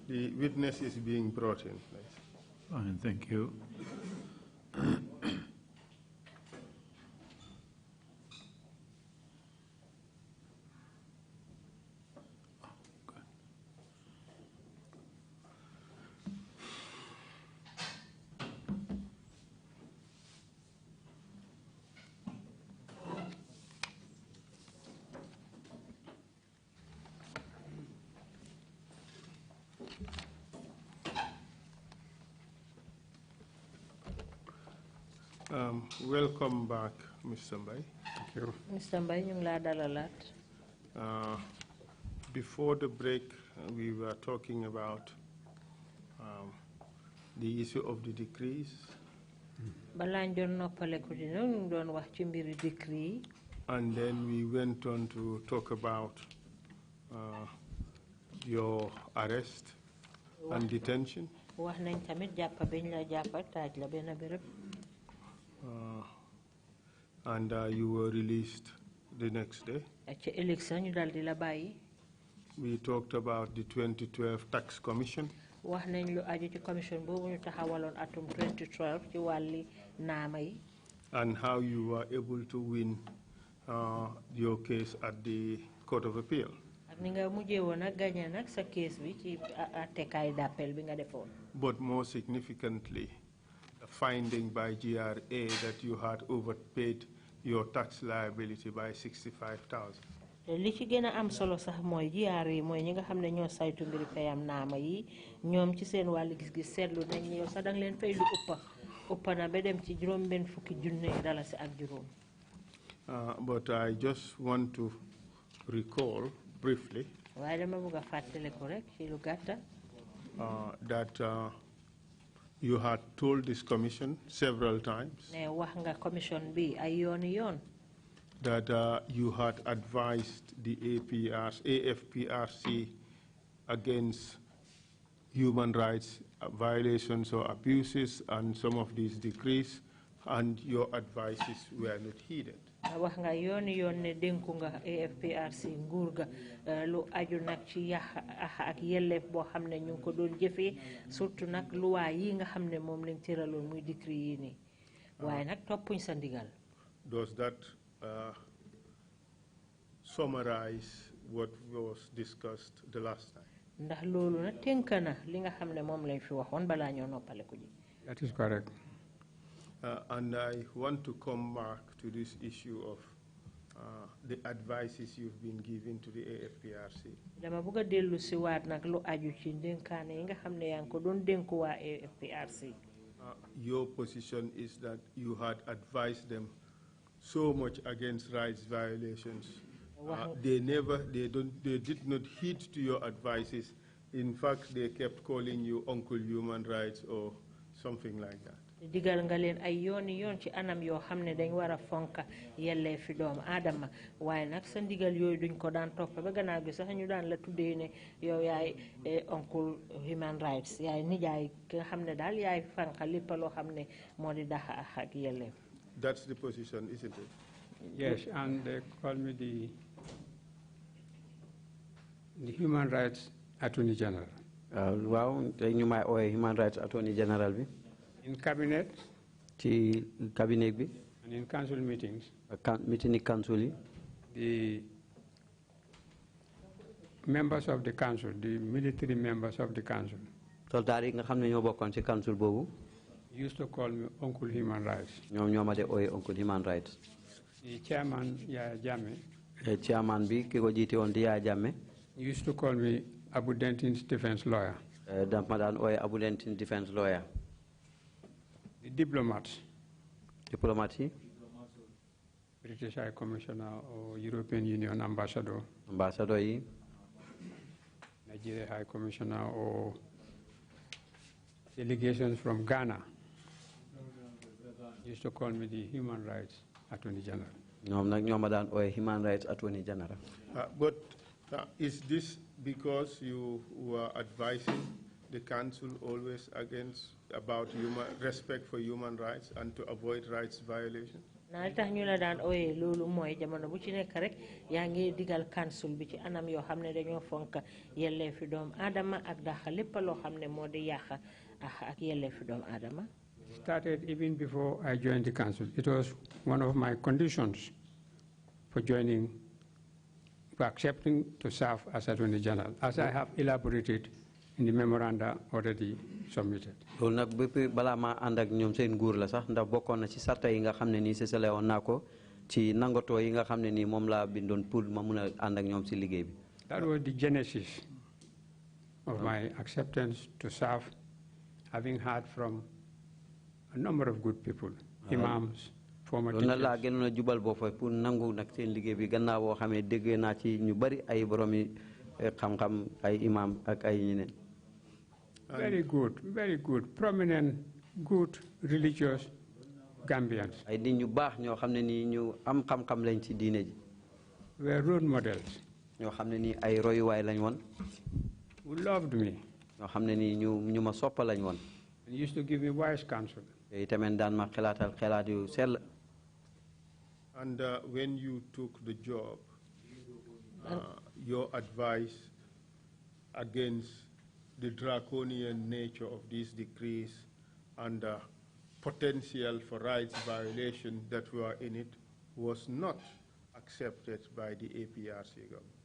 The witness is being brought in, please. Fine, thank you. Welcome back, Mr. Mbai. Thank you. Mr. Mbai, ñu ngi la dalalat. Before the break, we were talking about the issue of the decrees. Balaa ñu noppale ko dina ñu doon wax ci mbiri decree. And then we went on to talk about your arrest and detention. Wax nañ tamit jàppa beñ la jàppa taaj la benn béréb. And you were released the next day. Ci ëllëg sa ñu dal di la bàyyi. We talked about the 2012 tax commission. Wax nañ lu aju ci commission boobu ñu taxawaloon atum 2012 ci wàlli naama yi. And how you were able to win your case at the Court of Appeal. Ak ni nga mujjee woon ak gagné nag sa case bi ci attekaay d'appel bi nga defoon. But more significantly, a finding by GRA that you had overpaid your tax liability by 65,000. Li ci gën a am solo sax mooy GRA mooy ñi nga xam ne ñoo saytu mbiri fayam naama yi ñoom ci seen wàllu gis-gis seetlu nañ yow sax danga leen fay lu ëppa na ba dem ci juróom-benn fukki junne dalasi ak juróom. But I just want to recall briefly waaye dama bëgg a fàttale ko rek ci lu gàtta that you had told this commission several times ne wax nga commission bi ay yooni yoon that you had advised the AFPRC against human rights violations or abuses and some of these decrees, and your advices were not heeded. Wax nga yooni yoon ne dénku nga AFPRC nguur ga lu aju nag ci ak yelleef boo xam ne ñu ngi ko doon jëfee surtout nag luwaa yi nga xam ne moom lañ tëraloon muy décret yi nii waaye nag toppuñ sa ndigal. Does that summarize what was discussed the last time? Ndax loolu nag tënk na li nga xam ne moom lañ fi waxoon balaa ñoo noppale ko ji. That is correct. And I want to come back to this issue of the advices you've been given to the AFPRC. Dama bëgg a dellu si waat nag lu aju ci dénkaane yi nga xam ne yaa ngi ko doon dénku waa AFPRC. Your position is that you had advised them so much against rights violations. They did not heed to your advices. In fact, they kept calling you Uncle Human Rights or something like that. Digal nga leen ay yooni yoon ci anam yoo xam ne dañ war a fonka yellee fi doomu aadama waaye nag sa ndigal yooyu duñ ko daan topp ba gannaaw gi sax ñu daan la tuddee ne yow yaay Uncle Human Rights yaay nijaay ki nga xam ne daal yaay fanka lépp loo xam ne moo di dax ak yelleef. That's the position, isn't it? Yes, and they call me the Human Rights Attorney General. Wow, ñu may ooyee Human Rights Attorney General bi. In cabinet. Ci cabinet bi. And in council meetings. Meeting council yi. The members of the council, the military members of the council. Soldaar yi nga xam ne ñoo bokkoon ci council boobu. Used to call me Uncle Human Rights. ñoom ñoo ma de ooyee Uncle Human Rights. The chairman, Yaya Jammeh. Chairman bi ki ko jiite woon di Yaya Jammeh. Used to call me Abu Dentin's defense lawyer. Dama daan ooyee Abu Dentin's defense lawyer. The diplomats. Diplomats yi. British High Commissioner or European Union Ambassador. Ambassador yi. Nigeria High Commissioner or delegations from Ghana. Used to call me the Human Rights Attorney General. ñoom nag ñoo ma daan ooyee Human Rights Attorney General. But is this because you were advising the council always about respect for human rights and to avoid rights violations? na li tax ñu la daan ooyee loolu mooy jamono bu ci nekk rek yaa ngi digal council bi ci anam yoo xam ne dañoo fonk yelleefi doomu aadama ak daxa lépp loo xam ne moo di yàq ak yelleefi doomu aadama. Started even before I joined the council. It was one of my conditions for joining, for accepting to serve as Attorney General, as I have elaborated in the memoranda already submitted. loolu nag bépp balaa maa ànd ak ñoom seen nguur la sax ndax bokkoon na ci sarta yi nga xam ne nii sësale woon naa ko ci nangatoo yi nga xam ne nii moom laa bindoon pour ma mun a ànd ak ñoom ci liggéey bi. That was the genesis of my acceptance to serve, having heard from a number of good people, imams, former teachers. loolu nag laa gënoon a jubal boo fa pour nangu nag seen liggéey bi gannaaw boo xamee dégg naa ci ñu bari ay boromi xam-xam ay imam ak ay ñeneen. Very good, prominent, good religious Gambians. ay nit ñu baax ñoo xam ne nii ñu am xam-xam lañ ci diine ji. Were role models. ñoo xam ne nii ay royuwaay lañ woon. Who loved me. ñoo xam ne nii ñu ma soppa lañ woon. And used to give me wise counsel. te itamit daan ma xelaatal xelaat yu sell. And when you took the job, your advice against the draconian nature of these decrees and the potential for rights violation that were in it was not accepted by the APRC government.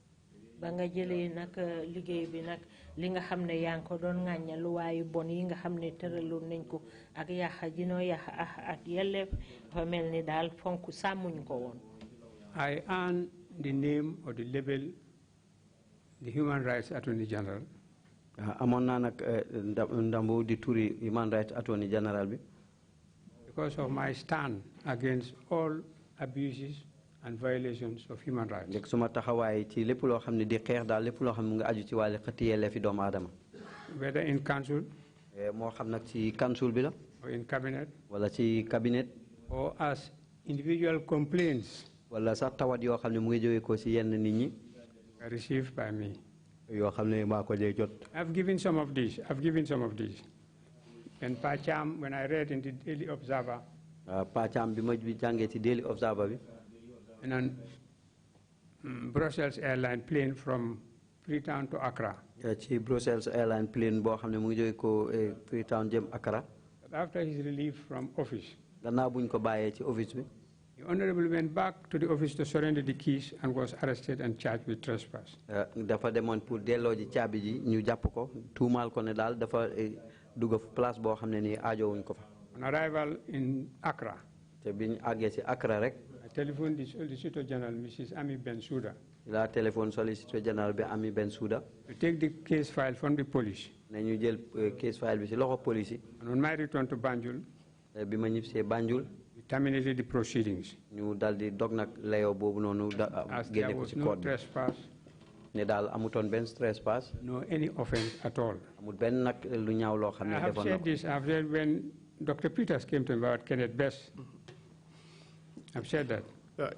ba nga jëlee nag liggéey bi nag li nga xam ne yaa ngi ko doon ŋàñña luwaayu bon yi nga xam ne tëraloon nañ ko ak yàqa jinoo yàq ak yelleef dafa mel ni daal fonk sàmmuñ ko woon. I earned the name or the label, the Human Rights Attorney General. amoon naa nag ndambu di turi Human Rights Attorney General bi. Because of my stand against all abuses and violations of human rights. léegi suma taxawaay ci lépp loo xam ne di xeex daal lépp loo xam ne mu nga aju ci wàllu xëtti yelleefi doomu aadama. Whether in council. moo xam nag ci council bi la. Or in cabinet. wala ci cabinet. Or as individual complaints. wala sax tawat yoo xam ne mu ngi jógee ko ci yenn nit ñi. Received by me. yoo xam ne maa ko dee jot. I've given some of these. And Pacham, when I read in the Daily Observer. Pacham bi ma jàngee ci Daily Observer bi. And on Brussels airline plane from Freetown to Accra. ci Brussels airline plane boo xam ne mu ngi jógee ko Freetown jëm Accra. After his relief from office. gannaaw buñ ko bàyyee ci office bi. The Honorable went back to the office to surrender the keys and was arrested and charged with trespass. dafa demoon pour delloo ji caabi ji ñu jàpp ko tuumaal ko ne daal dafa dugg place boo xam ne nii aajowuñ ko fa. On arrival in Accra. te biñ àggee ci Accra rek. I telephoned the Solicitor General, Mrs. Ami Bensouda. la téléphone Solicitor General bi Ami Bensouda. To take the case file from the police. ne ñu jël case file bi ci loxo police yi. And on my return to Banjul. bi ma ñibbisee Banjul. We terminated the proceedings. ñu dal di dog nag layoo boobu noonu génne ko ci code bi. Trespass. ne daal amutoon benn trespass. No any offense at all. amul benn nag lu ñaaw loo xam ne defoon na ko. I have said when Dr. Peters came to me about Kenneth Best. I've said that.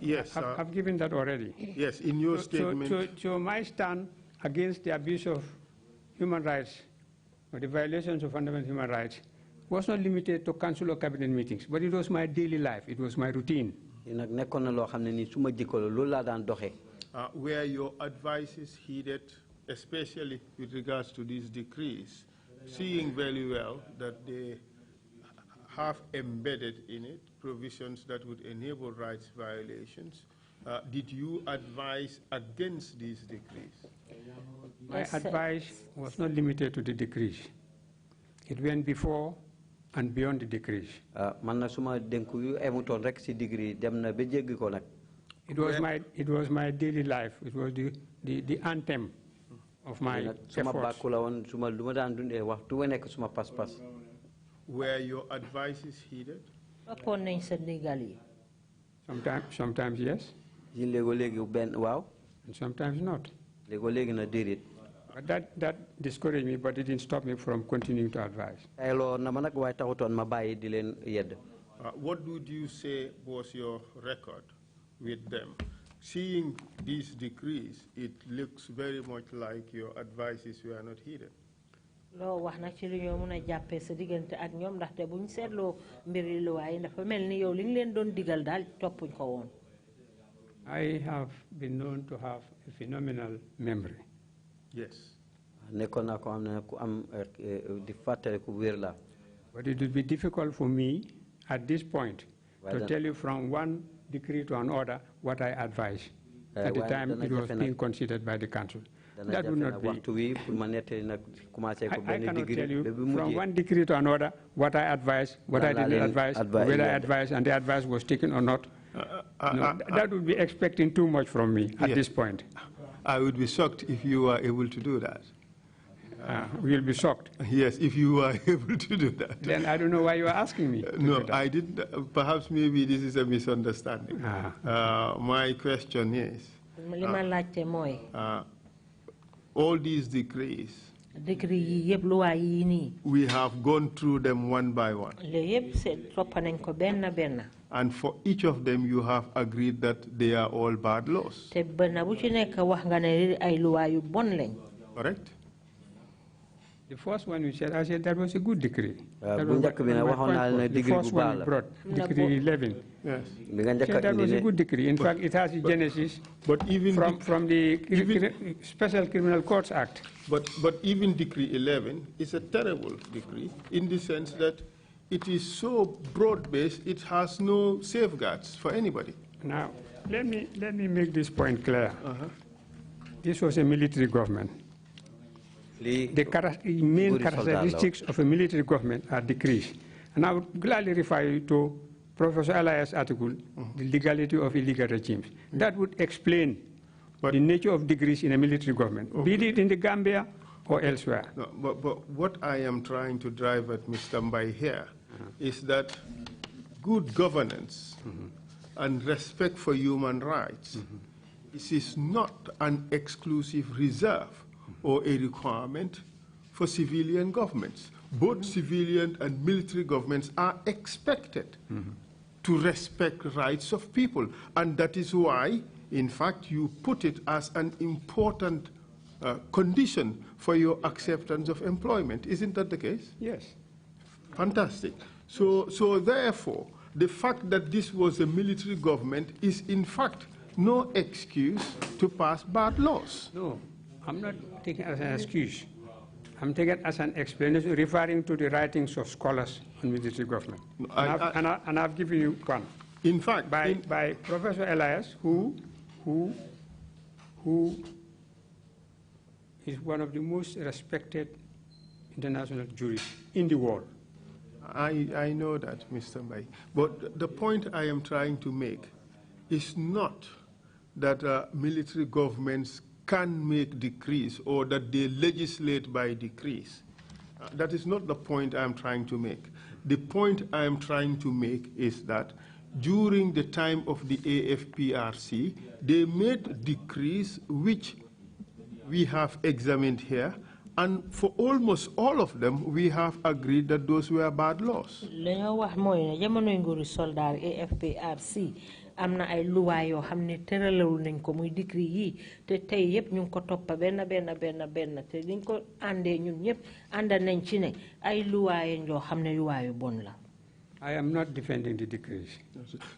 Yes. I've given that already. Yes, in your statement. So my stand against the abuse of human rights or the violations of fundamental human rights was not limited to council or cabinet meetings, but it was my daily life. It was my routine. Where your advice is heeded, especially with regards to these decrees, seeing very well that they have embedded in it provisions that would enable rights violations. Did you advise against these decrees? My advice was not limited to the decrees. It went before and beyond the decrees. It was my daily life. It was the anthem of my efforts. Where your advice is heeded? Sometimes yes. And sometimes not. But that discouraged me, but it didn't stop me from continuing to advise. What would you say was your record with them? Seeing these decrees, it looks very much like your advices were not heeded. loo wax nag ci li ñoo mën a jàppee sa diggante ak ñoom ndaxte buñ seetloo mbiri luwaay dafa mel ni yow li nga leen doon digal daal toppuñ ko woon. I have been known to have a phenomenal memory. Yes. But it would be difficult for me at this point to tell you from one decree to another what I advise at the time it was being considered by the council. That would not be. I cannot tell you from one decree to another what I advise, what I didn't advise, whether I advised and the advice was taken or not. No, that would be expecting too much from me at this point. I would be shocked if you were able to do that. We'll be shocked. Yes, if you were able to do that. Then I don't know why you are asking me. No, I didn't. Perhaps maybe this is a misunderstanding. My question is, all these decrees, we have gone through them one by one. And for each of them, you have agreed that they are all bad laws. Correct? The first one you said, I said that was a good decree. The first one you brought, Decree 11. Yes. That was a good decree. In fact, it has a genesis from the Special Criminal Courts Act. But even Decree 11 is a terrible decree in the sense that it is so broad-based, it has no safeguards for anybody. Now, let me make this point clear. This was a military government. The main characteristics of a military government are decrees. And I would gladly refer you to Professor Elias' article, The Legality of Illegal Regimes. That would explain the nature of decrees in a military government, be it in the Gambia or elsewhere. No, but what I am trying to drive at Mr. Mbai here is that good governance and respect for human rights this is not an exclusive reserve or a requirement for civilian governments. Both civilian and military governments are expected to respect rights of people. And that is why, in fact, you put it as an important condition for your acceptance of employment. Isn't that the case? Yes. Fantastic. So therefore, the fact that this was a military government is, in fact, no excuse to pass bad laws. No, I'm not taking it as an excuse. I'm taking it as an explanation referring to the writings of scholars on military government. And I've given you one. In fact, by Professor Elias, who is one of the most respected international jurists in the world. I know that, Mr. Mbai. But the point I am trying to make is not that military governments can make decrees or that they legislate by decrees. That is not the point I am trying to make. The point I am trying to make is that during the time of the AFPRC, they made decrees which we have examined here, and for almost all of them, we have agreed that those were bad laws. Amna ay luwa yo xamne teralawul nañ ko muy decree yi te tay yep ñu ko toppa ben te diñ ko andé ñun ñep andal nañ ci ne ay luwa yo xamne luwa yu bon la. I am not defending the decrees.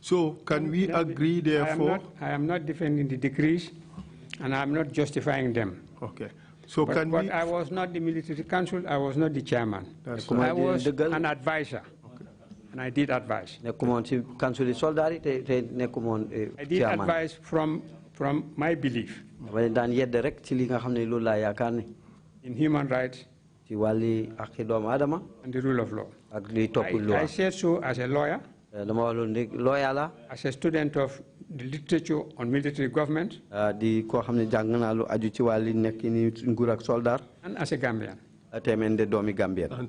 So can we agree therefore? I am not defending the decrees and I am not justifying them. Okay. So but I was not the military council, I was not the chairman. I was an advisor. And I did advise. I did advise from my belief in human rights and the rule of law. I said so as a lawyer, as a student of the literature on military government, and as a Gambian. And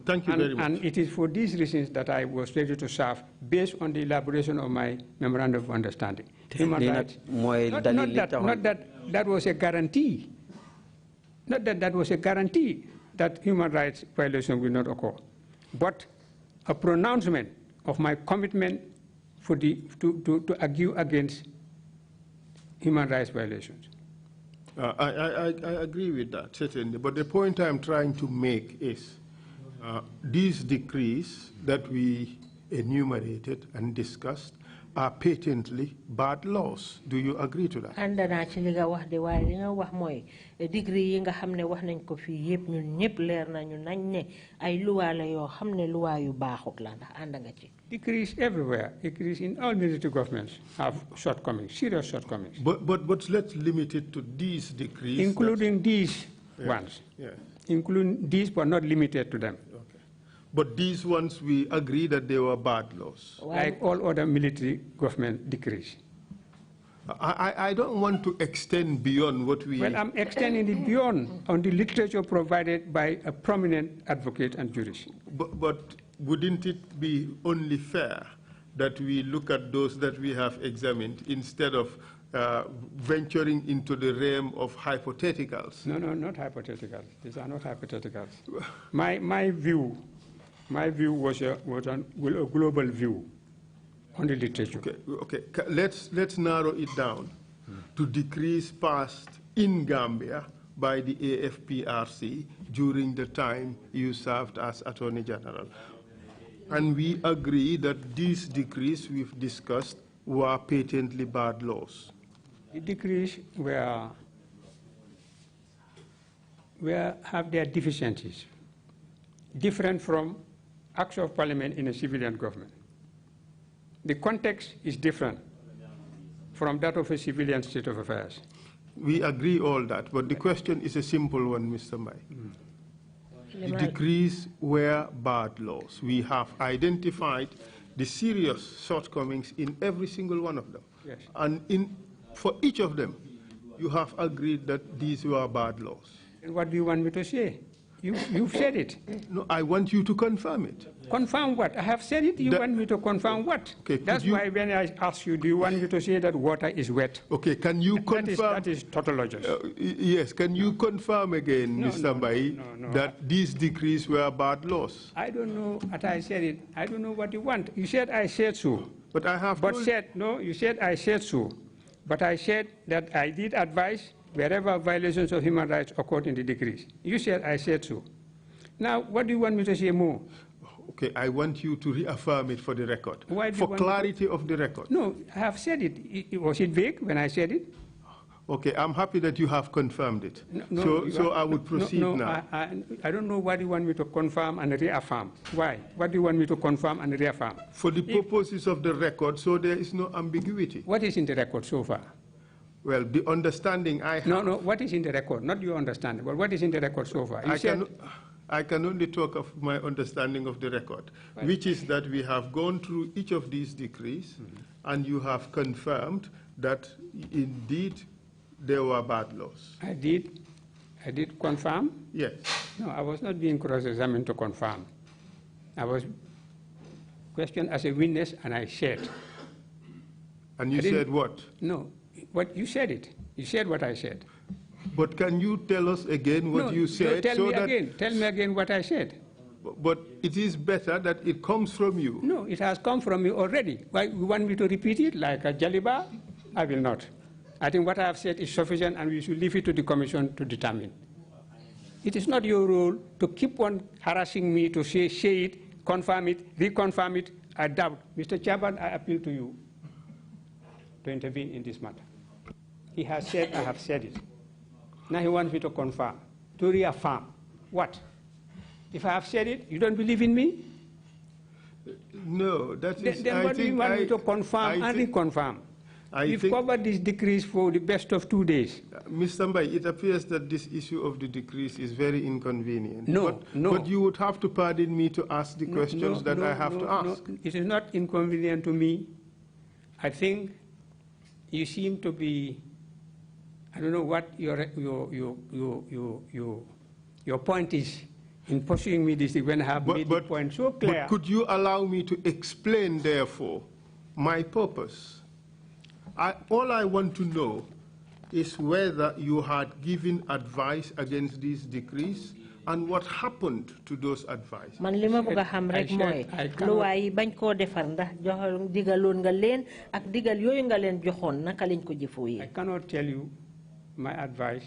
thank you very much. And it is for these reasons that I was ready to serve based on the elaboration of my memorandum of understanding. Human rights. Not that that was a guarantee. Not that that was a guarantee that human rights violation will not occur, but a pronouncement of my commitment to argue against human rights violations. I agree with that, certainly. But the point I'm trying to make is these decrees that we enumerated and discussed are patently bad laws. Do you agree to that? And actually, degree yi nga xamne wax nañ ko fi yépp ñun ñëpp leer nañu nañ ne ay loi la yoo xam ne loi yu baaxut la ndax ànd nga ci. Decrees everywhere, decrees in all military governments have shortcomings, serious shortcomings. But let's limit it to these decrees. Including these ones. Yeah. Including these, but not limited to them. Okay. But these ones, we agree that they were bad laws. Like all other military government decrees. I don't want to extend beyond what we... Well, I'm extending it beyond on the literature provided by a prominent advocate and jurist. But wouldn't it be only fair that we look at those that we have examined instead of venturing into the realm of hypotheticals? No, not hypotheticals. These are not hypotheticals. My view was a global view on the literature. Okay. Let's narrow it down to decrees passed in Gambia by the AFPRC during the time you served as Attorney General. And we agree that these decrees we've discussed were patently bad laws. The decrees have their deficiencies, different from acts of parliament in a civilian government. The context is different from that of a civilian state of affairs. We agree all that, but the question is a simple one, Mr. Mbai. The decrees were bad laws. We have identified the serious shortcomings in every single one of them. Yes. And for each of them, you have agreed that these were bad laws. And what do you want me to say? You've said it. No, I want you to confirm it. Confirm what? I have said it. You want me to confirm what? Okay, that's why when I ask you, do you want me to say that water is wet? Okay, can you confirm? That is tautologous. Yes, can you confirm again, Mr. Mbai, that these decrees were bad laws? I don't know what I said it. I don't know what you want. You said I said so. But I have you said I said so. But I said that I did advise wherever violations of human rights occurred in the decrees. You said I said so. Now, what do you want me to say more? Okay, I want you to reaffirm it for the record. Why for clarity of the record. No, I have said it. Was it vague when I said it? Okay, I'm happy that you have confirmed it. So I would proceed now. I don't know what you want me to confirm and reaffirm. Why? What do you want me to confirm and reaffirm? For the purposes of the record, so there is no ambiguity. What is in the record so far? Well, the understanding I have... No, what is in the record? Not your understanding, but what is in the record so far? I can only talk of my understanding of the record, which is that we have gone through each of these decrees, and you have confirmed that indeed there were bad laws. I did confirm? Yes. No, I was not being cross-examined to confirm. I was questioned as a witness, and I said. And you said what? No. What you said it. You said what I said. But can you tell us again what you said? Tell me again what I said. But it is better that it comes from you. No, it has come from you already. Why you want me to repeat it like a Jaliba? I will not. I think what I have said is sufficient, and we should leave it to the Commission to determine. It is not your role to keep on harassing me to say it, confirm it, reconfirm it. I doubt. Mr. Chairman, I appeal to you to intervene in this matter. He has said, I have said it. Now he wants me to confirm, to reaffirm. What? If I have said it, you don't believe in me? No, that is... Then what do you want me to confirm and reconfirm? We've covered these decrees for the best of 2 days. Mr. Mbai, it appears that this issue of the decrees is very inconvenient. No. But you would have to pardon me to ask the questions that I have to ask. No, it is not inconvenient to me. I think you seem to be, I don't know what your point is in pursuing me this when I have made the point so clear. But could you allow me to explain, therefore, my purpose? All I want to know is whether you had given advice against these decrees and what happened to those advice. Man lima bëgg xam rek moy luwaay yi bañ ko defar ndax joxal digaloon nga leen ak digal yoyu nga leen joxoon naka lañ ko jëfoo yi. I cannot tell you my advice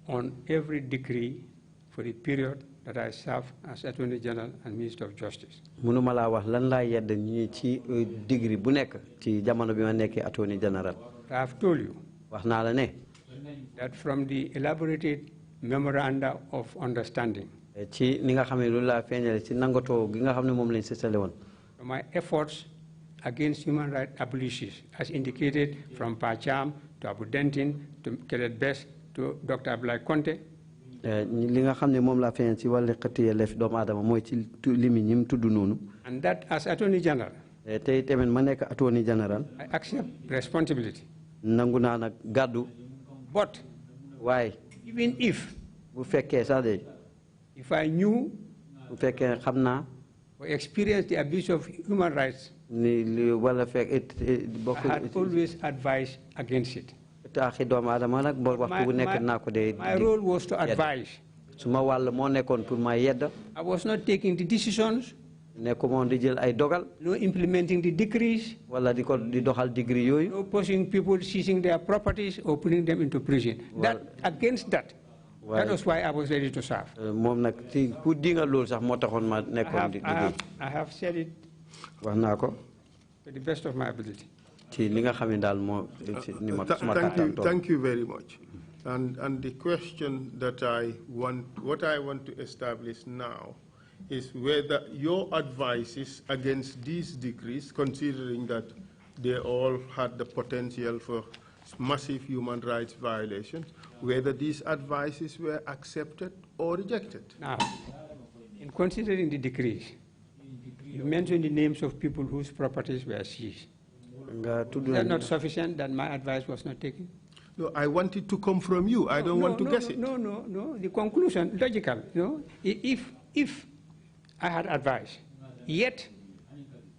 on every decree for the period that I serve as Attorney General and Minister of Justice. Munuma la wax lan la yedd ñi ci degree bu nek ci jamono bi ma nekké Attorney General. I have told you Wax na la ne that from the elaborated memoranda of understanding, ci ni nga xamné lu la feñal ci nangoto gi nga xamné mom lañ sétalé won. My efforts against human rights abuses, as indicated from Pacham to Abu Dentin to Kelet Best to Dr. Ablai Conte. Li nga xamné mom la feñal ci walé xëtiyé lef doom adama moy ci limi ñim tuddu nonu. And that as Attorney General, tay tamen ma nek Attorney General, I accept responsibility. Nanguna nak gaddu. But Why? Even if Bu fekkee sax de if I knew bu fekkee xamna or experienced the abuse of human rights, ni li wala fekk I had always advised against it. taaxi doomu aadama nag boo waxtu bu nekk naa ko de. My role was to advise. suma wàll moo nekkoon pour ma yedd. I was not taking the decisions. nekku moom di jël ay dogal. No implementing the decrees. wala di doxal degree yooyu. No pushing people, seizing their properties or putting them into prison. Against that. That was why I was ready to serve. moom nag ci ku dinga loolu sax moo taxoon ma nekkoon di liggéey. I have said it. wax naa ko. To the best of my ability. ci li nga xam ne daal moo ni ma suma kàttan tool. Thank you very much. And the question that what I want to establish now is whether your advices against these decrees, considering that they all had the potential for massive human rights violations, whether these advices were accepted or rejected. Now, in considering the decrees, you mentioned the names of people whose properties were seized. Is that not sufficient that my advice was not taken? No, I want it to come from you. I don't want to guess it. No. The conclusion, logical. If I had advised, yet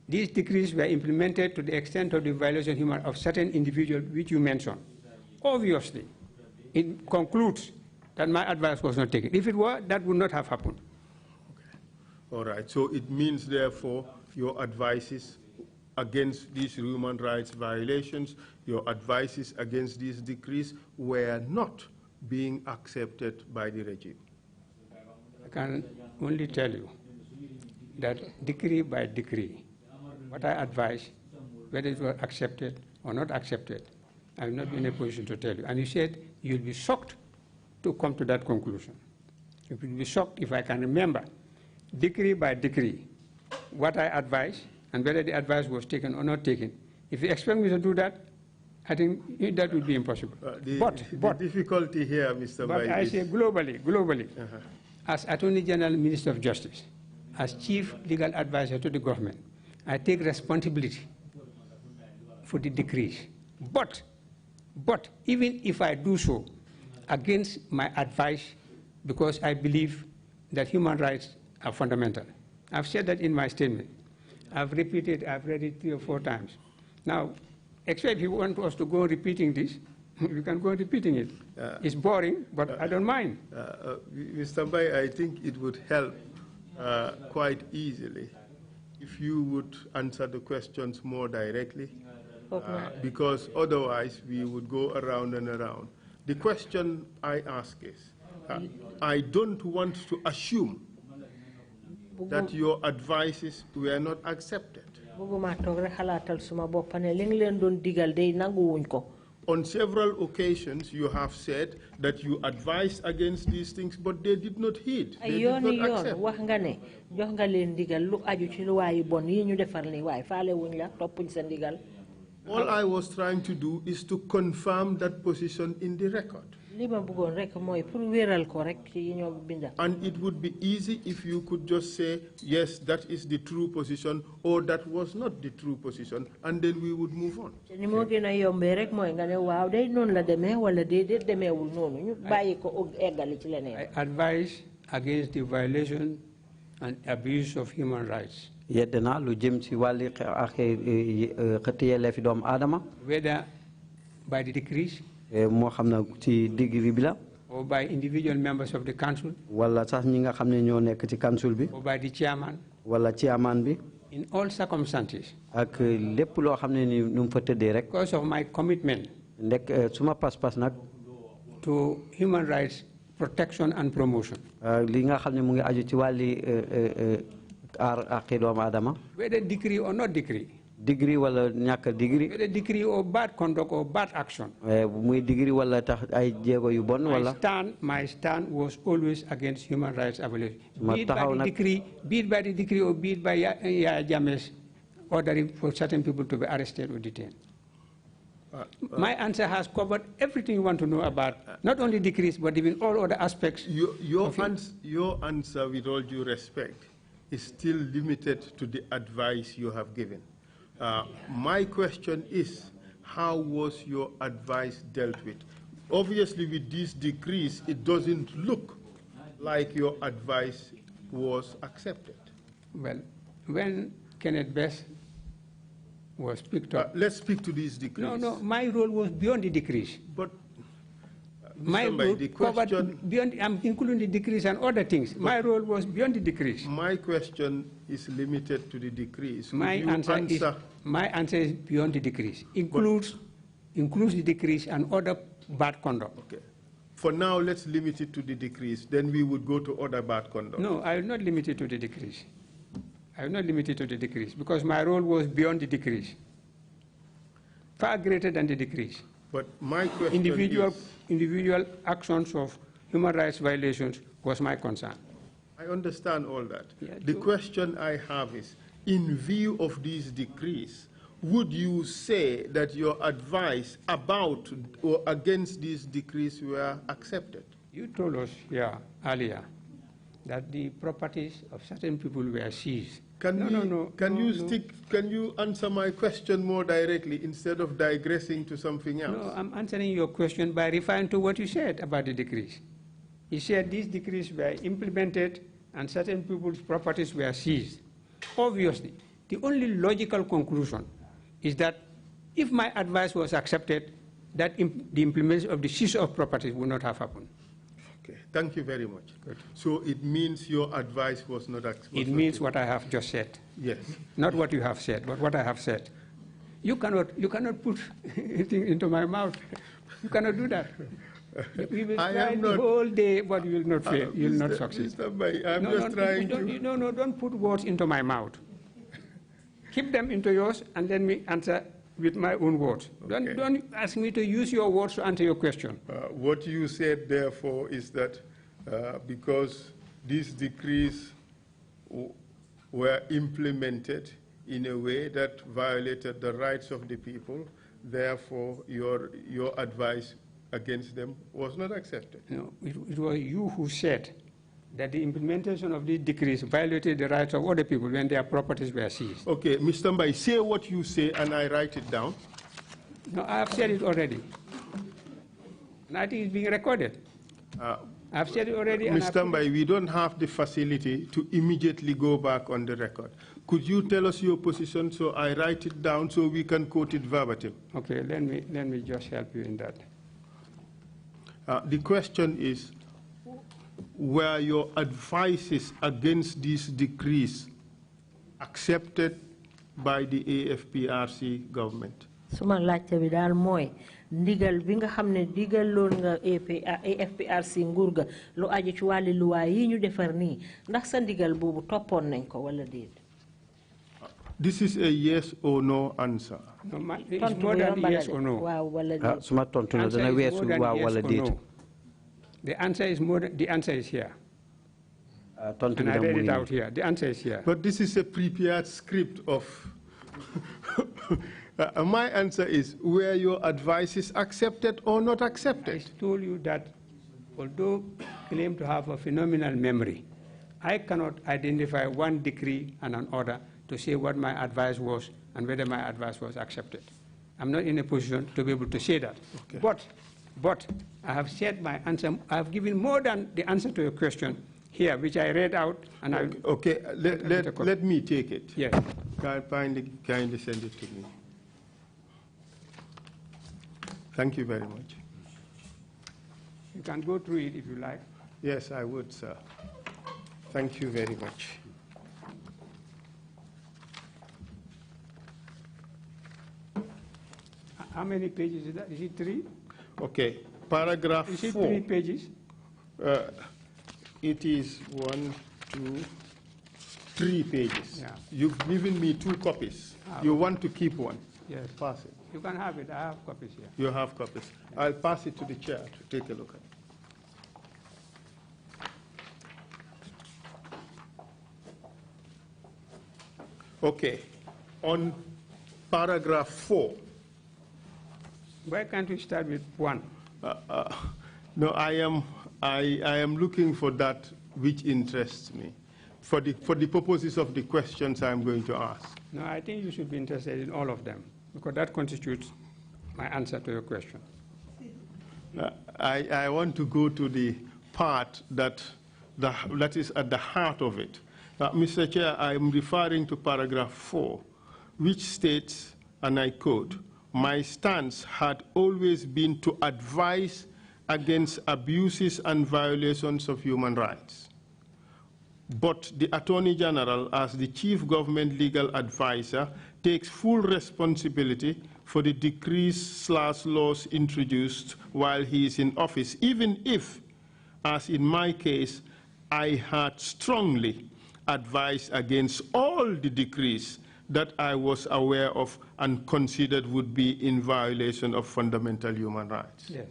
these decrees were implemented to the extent of the violation of certain individuals which you mentioned, obviously, it concludes that my advice was not taken. If it were, that would not have happened. Okay. All right. So it means, therefore, your advices against these human rights violations, your advices against these decrees were not being accepted by the regime. I can only tell you that decree by decree, what I advise, whether it was accepted or not accepted, I will not be in a position to tell you. And you said you'll be shocked to come to that conclusion. You will be shocked if I can remember, decree by decree, what I advise and whether the advice was taken or not taken. If you expect me to do that, I think that would be impossible. The difficulty here, Mr. But I say globally, as Attorney General, Minister of Justice, as Chief Legal Advisor to the government, I take responsibility for the decrees. But even if I do so against my advice, because I believe that human rights are fundamental. I've said that in my statement. I've repeated, I've read it 3 or 4 times. Now, except if you want us to go on repeating this, we can go on repeating it. It's boring, but I don't mind. Mr. Mbai, I think it would help quite easily if you would answer the questions more directly, because otherwise we would go around and around. The question I ask is, I don't want to assume that your advices were not accepted. On several occasions, you have said that you advised against these things, but they did not heed. They did not accept. All I was trying to do is to confirm that position in the record. And it would be easy if you could just say, yes, that is the true position, or that was not the true position, and then we would move on. I advise against the violation and abuse of human rights. Whether by the decrees or by individual members of the council or by the chairman, in all circumstances, because of my commitment to human rights protection and promotion. Li nga xamne mu ngi aju ci wali whether decree or not decree. Degree wala ñàkk degree. Whether decree or bad conduct or bad action. Muy degree wala tax ay jéego yu bon wala. My stand was always against human rights violation. Be it by the decree or be it by Yaya Jammeh's ordering for certain people to be arrested or detained. My answer has covered everything you want to know about not only decrees but even all other aspects. Your answer, with all due respect, is still limited to the advice you have given. My question is, how was your advice dealt with? Obviously, with these decrees, it doesn't look like your advice was accepted. Well, when Kenneth Best was picked up... let's speak to these decrees. No, my role was beyond the decrees. But my role covered beyond, I'm including the decrees and other things. My role was beyond the decrees. My question is limited to the decrees. My answer is beyond the decrees. Includes the decrees and other bad conduct. Okay. For now, let's limit it to the decrees. Then we would go to other bad conduct. No, I will not limit it to the decrees. I will not limit it to the decrees because my role was beyond the decrees, far greater than the decrees. But my question individual actions of human rights violations was my concern. I understand all that. Yeah, the question I have is, in view of these decrees, would you say that your advice about or against these decrees were accepted? You told us here earlier that the properties of certain people were seized. Can you answer my question more directly instead of digressing to something else? No, I'm answering your question by referring to what you said about the decrees. You said these decrees were implemented and certain people's properties were seized. Obviously, the only logical conclusion is that if my advice was accepted, that the implementation of the seizure of properties would not have happened. Okay, thank you very much. Good. So it means your advice was not accepted? It means what I have just said. Yes. Not what you have said, but what I have said. You cannot put anything into my mouth. You cannot do that. You will try the whole day, but you will not fail. You will not succeed. Mr. Mbai, I'm just trying to... Don't put words into my mouth. Keep them into yours and let me answer with my own words. Okay. Don't ask me to use your words to answer your question. What you said, therefore, is that because these decrees were implemented in a way that violated the rights of the people, therefore your advice against them was not accepted. No, it was you who said that the implementation of these decrees violated the rights of other people when their properties were seized. Okay, Mr. Mbai, say what you say and I write it down. No, I have said it already. And I think it's being recorded. I've said it already. Mr. Mbai, we don't have the facility to immediately go back on the record. Could you tell us your position so I write it down so we can quote it verbatim? Okay, let me just help you in that. The question is, were your advices against these decrees accepted by the AFPRC government? Suma laajte bi daal mooy ndigal bi nga xam ne digaloon nga AFPRC nguur ga lu aju ci wàlli luwaa yi ñu defar nii ndax sa ndigal boobu toppoon nañ ko wala déet. This is a yes or no answer. No, it's more than yes or no. Waaw wala déet. Suma tontu na dana weesu waaw wala déet. The answer is more. The answer is here. And I read it out here. The answer is here. But this is a prepared script of. My answer is: were your advices accepted or not accepted? I told you that, although claim to have a phenomenal memory, I cannot identify one decree and an order to say what my advice was and whether my advice was accepted. I'm not in a position to be able to say that. Okay. But I have said my answer. I have given more than the answer to your question here, which I read out. And okay. Let me take it. Yes. Kindly send it to me. Thank you very much. You can go through it if you like. Yes, I would, sir. Thank you very much. How many pages is that? Is it 3? Okay. Paragraph 4. Is it 3 pages? It is 1, 2, 3 pages. Yeah. You've given me 2 copies. You want to keep one? Yes. Pass it. You can have it. I have copies here. You have copies. I'll pass it to the chair to take a look at it. Okay. On paragraph 4. Why can't we start with 1? No, I am looking for that which interests me, for the purposes of the questions I'm going to ask. No, I think you should be interested in all of them, because that constitutes my answer to your question. I want to go to the part that is at the heart of it. Mr. Chair, I am referring to paragraph 4, which states, and I quote, "My stance had always been to advise against abuses and violations of human rights. But the Attorney General, as the Chief Government Legal Advisor, takes full responsibility for the decrees/laws introduced while he is in office, even if, as in my case, I had strongly advised against all the decrees that I was aware of and considered would be in violation of fundamental human rights. Yes.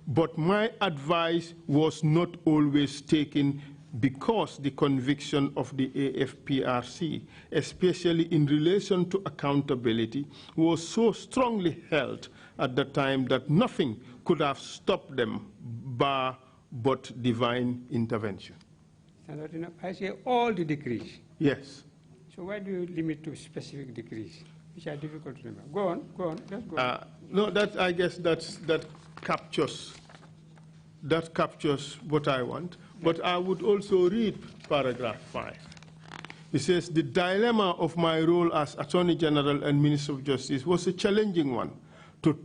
But my advice was not always taken because the conviction of the AFPRC, especially in relation to accountability, was so strongly held at the time that nothing could have stopped them but divine intervention." And I say all the decrees. Yes. So why do you limit to specific decrees, which are difficult to remember? Go on, let's go on. No, I guess that captures what I want. But I would also read paragraph 5. It says, "The dilemma of my role as Attorney General and Minister of Justice was a challenging one. To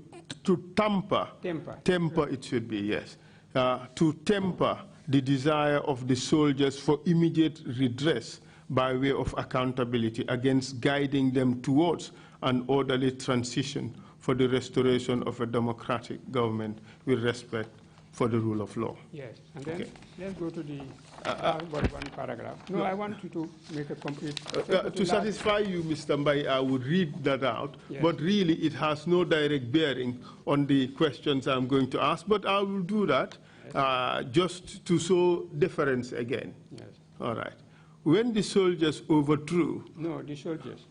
temper, it should be, yes, to temper the desire of the soldiers for immediate redress by way of accountability against guiding them towards an orderly transition for the restoration of a democratic government with respect for the rule of law." Yes, and then okay. Let's go to the one paragraph. No, I want you to make a complete... to satisfy you, Mr. Mbai, I would read that out, yes. But really it has no direct bearing on the questions I'm going to ask, but I will do that yes. Just to show deference again. Yes. All right. When the soldiers overthrew... No, the soldiers.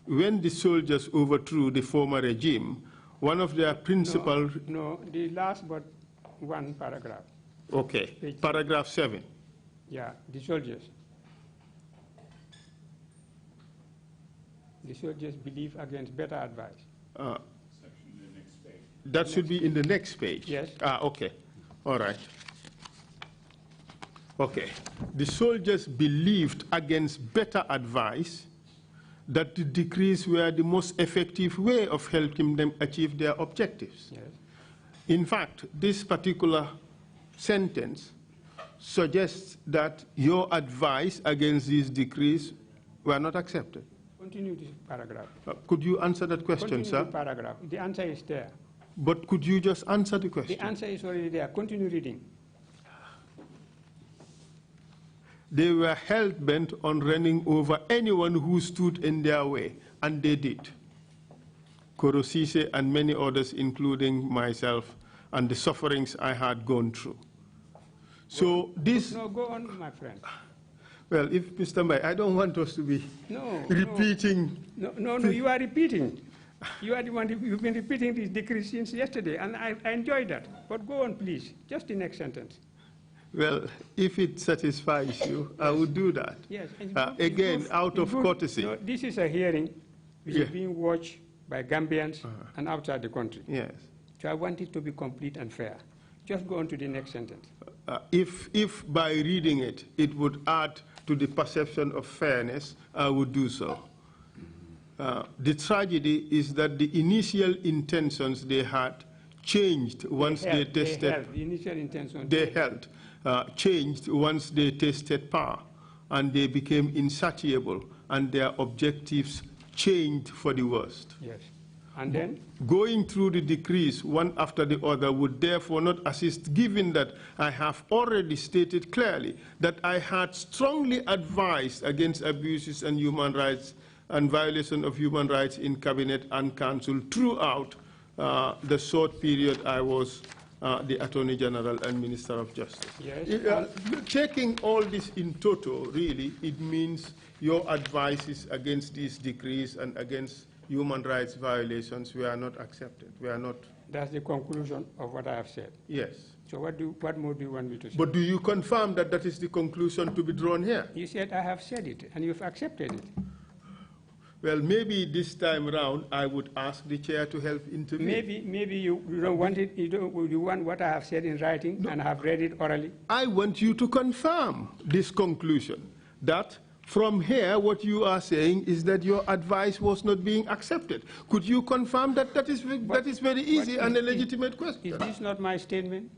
When the soldiers overthrew the former regime, one of their principal... No, the last but one paragraph. Okay, paragraph 7. Yeah, the soldiers. The soldiers believe against better advice. That should be in the next page? Yes. Okay. All right. Okay. The soldiers believed against better advice that the decrees were the most effective way of helping them achieve their objectives. Yes. In fact, this particular sentence suggests that your advice against these decrees were not accepted. Continue this paragraph. Could you answer that question, Continue sir? the paragraph. The answer is there. But could you just answer the question? The answer is already there. Continue reading. They were hell-bent on running over anyone who stood in their way, and they did. Korosise and many others, including myself, and the sufferings I had gone through. So this... No, go on, my friend. Well, if Mr. Mbai, I don't want us to be repeating... No, you are repeating. You are the one, you've been repeating this decree since yesterday, and I enjoy that. But go on, please, just the next sentence. Well, if it satisfies you, I would do that. Yes. Again, out of courtesy. No, this is a hearing which is being watched by Gambians and outside the country. Yes. So I want it to be complete and fair. Just go on to the next sentence. If by reading it, it would add to the perception of fairness, I would do so. The tragedy is that the initial intentions they had changed once they tested. The initial intentions. They held. Changed once they tasted power, and they became insatiable, and their objectives changed for the worst. Yes. And then? Going through the decrees one after the other would therefore not assist, given that I have already stated clearly that I had strongly advised against abuses and human rights and violation of human rights in Cabinet and Council throughout the short period I was the Attorney General and Minister of Justice. Yes. Taking all this in total, really, it means your advices against these decrees and against human rights violations were not accepted. We are not. That's the conclusion of what I have said. Yes. So what more do you want me to say? But do you confirm that that is the conclusion to be drawn here? You said I have said it, and you've accepted it. Well, maybe this time around I would ask the chair to help intervene. Maybe you don't want it. You want what I have said in writing, no. And I have read it orally. I want you to confirm this conclusion, that from here what you are saying is that your advice was not being accepted. Could you confirm that? That is very easy and a legitimate question. Is this not my statement?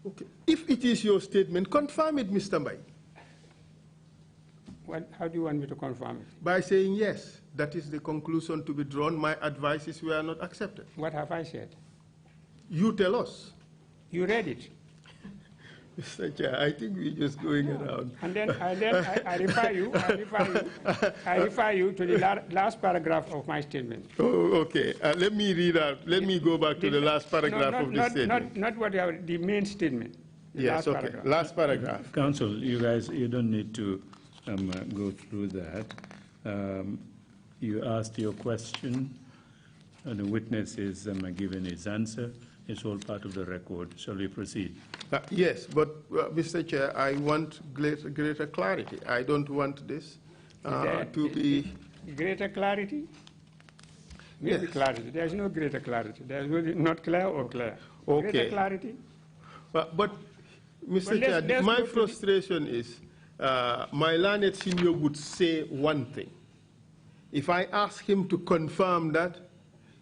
Okay. If it is your statement, confirm it, Mr. Mbai. How do you want me to confirm it? By saying yes, that is the conclusion to be drawn. My advices were not accepted. What have I said? You tell us. You read it. Mr. Chair, I think we're just going around. And then I refer you to the last paragraph of my statement. Oh, okay. Let me read out. Let me go back to the last paragraph of the statement. Not what the main statement. Yes, okay. Paragraph. Last paragraph. Council, you guys, you don't need to go through that. You asked your question, and the witness is given his answer. It's all part of the record. Shall we proceed? Yes, but Mr. Chair, I want greater clarity. I don't want this to be... Greater clarity? Maybe yes. Clarity. There is no greater clarity. There is not clear or clear. Okay. Greater clarity? But Mr. Chair, my frustration is my learned senior would say one thing. If I ask him to confirm that,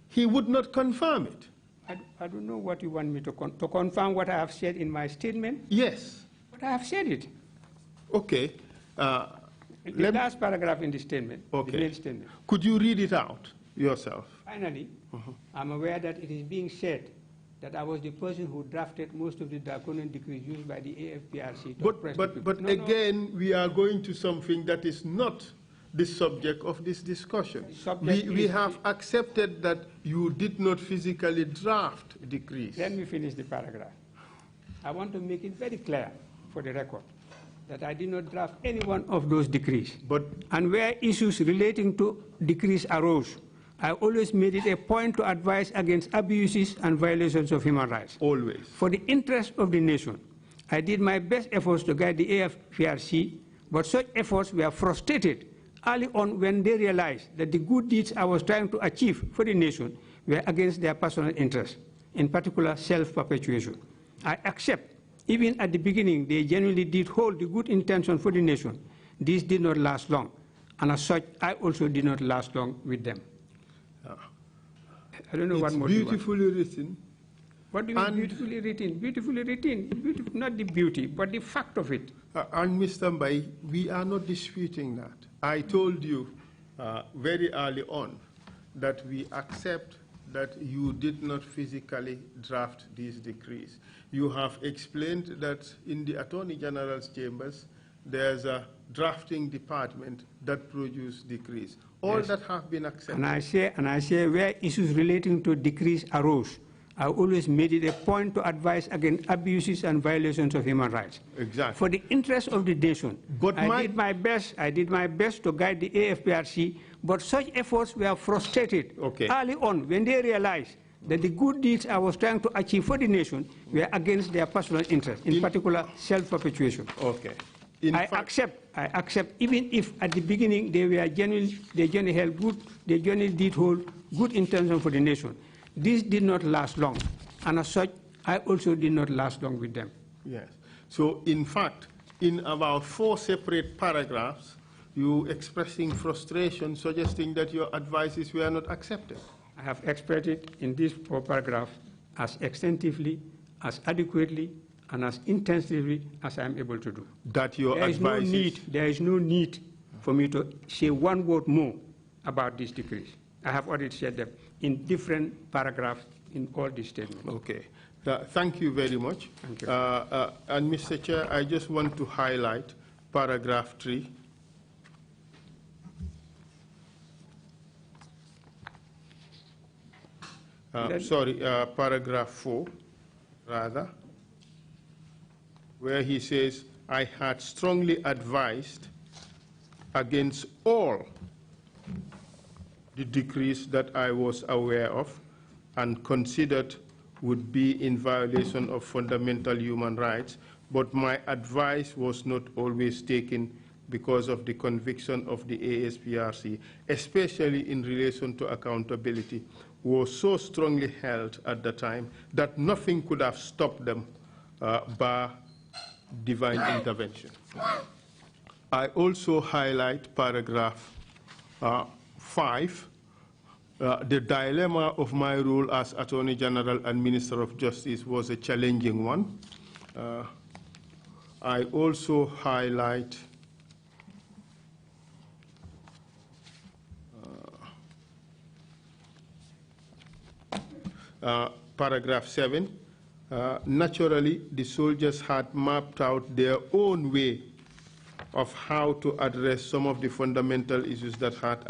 he would not confirm it. I don't know what you want me to confirm what I have said in my statement. Yes. But I have said it. Okay. The last paragraph in the statement, okay. The main statement. Could you read it out yourself? Finally, I'm aware that it is being said that I was the person who drafted most of the draconian decrees used by the AFPRC. But again, we are going to something that is not the subject of this discussion. We have accepted that you did not physically draft decrees. Let me finish the paragraph. I want to make it very clear for the record that I did not draft any one of those decrees. And where issues relating to decrees arose, I always made it a point to advise against abuses and violations of human rights. Always. For the interest of the nation, I did my best efforts to guide the AFPRC, but such efforts were frustrated early on when they realized that the good deeds I was trying to achieve for the nation were against their personal interests, in particular self-perpetuation. I accept, even at the beginning, they genuinely did hold the good intention for the nation. This did not last long, and as such, I also did not last long with them. I don't know what more you want. Beautifully written. What do you mean beautifully written? Beautifully written, not the beauty, but the fact of it. And Mr. Mbai, we are not disputing that. I told you very early on that we accept that you did not physically draft these decrees. You have explained that in the Attorney General's chambers, there's a drafting department that produces decrees. All yes. That have been accepted. And I say where issues relating to decrees arose, I always made it a point to advise against abuses and violations of human rights. Exactly. For the interest of the nation, I did my best to guide the AFPRC, but such efforts were frustrated early on when they realized that the good deeds I was trying to achieve for the nation were against their personal interests, in particular self-perpetuation. Okay. I accept, even if at the beginning they genuinely did hold good intention for the nation. This did not last long, and as such, I also did not last long with them. Yes. So, in fact, in about 4 separate paragraphs, you expressing frustration, suggesting that your advices were not accepted. I have expressed it in these 4 paragraphs as extensively, as adequately, and as intensively as I am able to do. That your advices... There is no need for me to say one word more about these decrees. I have already said them in different paragraphs in all these statements. Okay. Thank you very much. Thank you. And Mr. Chair, I just want to highlight paragraph 3. Paragraph 4, rather, where he says, I had strongly advised against all the decrees that I was aware of and considered would be in violation of fundamental human rights, but my advice was not always taken because of the conviction of the ASPRC, especially in relation to accountability, was so strongly held at the time that nothing could have stopped them bar divine intervention. I also highlight paragraph 5. The dilemma of my role as Attorney General and Minister of Justice was a challenging one. I also highlight paragraph 7. Naturally, the soldiers had mapped out their own way of how to address some of the fundamental issues that had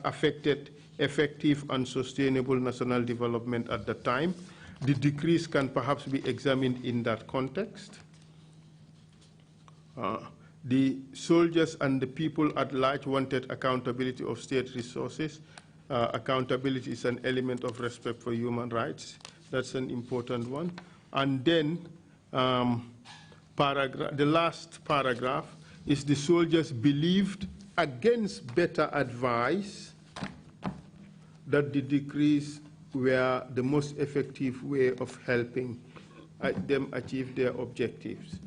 affected effective and sustainable national development at the time. The decrees can perhaps be examined in that context. The soldiers and the people at large wanted accountability of state resources. Accountability is an element of respect for human rights. That's an important one. And then the last paragraph is the soldiers believed against better advice that the decrees were the most effective way of helping them achieve their objectives.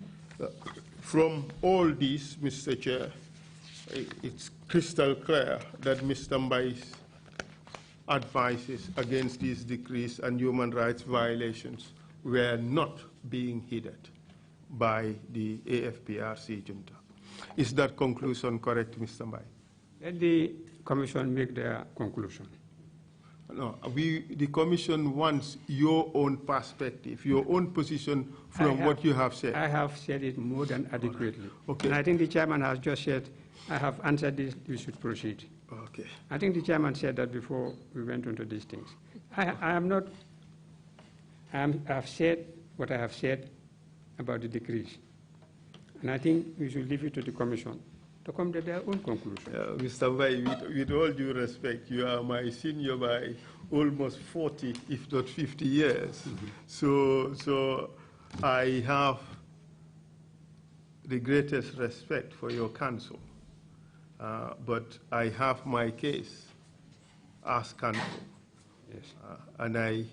From all this, Mr. Chair, it's crystal clear that Mr. Mbai's advices against these decrees and human rights violations were not being heeded by the AFPRC junta. Is that conclusion correct, Mr. Mbai? Let the Commission make their conclusion. No, the Commission wants your own perspective, your own position from what you have said. I have said it more than adequately. Okay. And I think the chairman has just said, I have answered this, we should proceed. Okay. I think the chairman said that before we went into these things. I have said what I have said about the decrees. And I think we should leave it to the Commission to come to their own conclusion. Mr. Mbai, with all due respect, you are my senior by almost 40, if not 50 years. Mm-hmm. So I have the greatest respect for your counsel. But I have my case as counsel. Yes. And I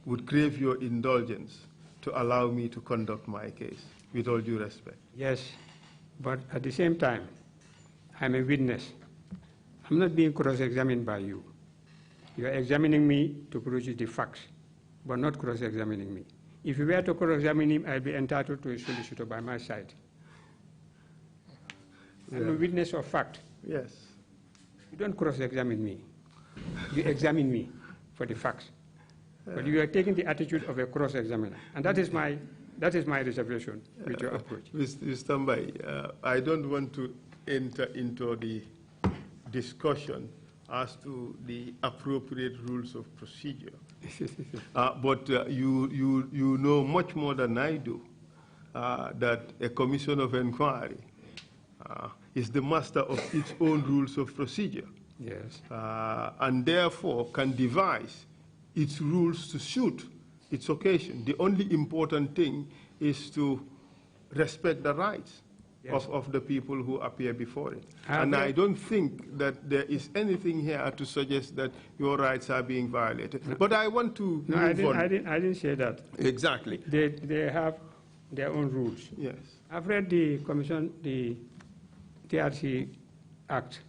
would crave your indulgence to allow me to conduct my case, with all due respect. Yes, but at the same time, I'm a witness. I'm not being cross-examined by you. You are examining me to produce the facts, but not cross-examining me. If you were to cross-examine him, I'd be entitled to a solicitor by my side. Yeah. I'm a witness of fact. Yes. You don't cross-examine me. You examine me for the facts. But you are taking the attitude of a cross-examiner. And that is my reservation with your approach. Mr. Mbai, I don't want to enter into the discussion as to the appropriate rules of procedure. But you know much more than I do that a commission of inquiry is the master of its own rules of procedure. Yes. And therefore can devise its rules to suit its occasion. The only important thing is to respect the rights of the people who appear before it. And I don't think that there is anything here to suggest that your rights are being violated. No. But I want to move on. I didn't say that. Exactly. They have their own rules. Yes. I've read the Commission, the Trrc Act.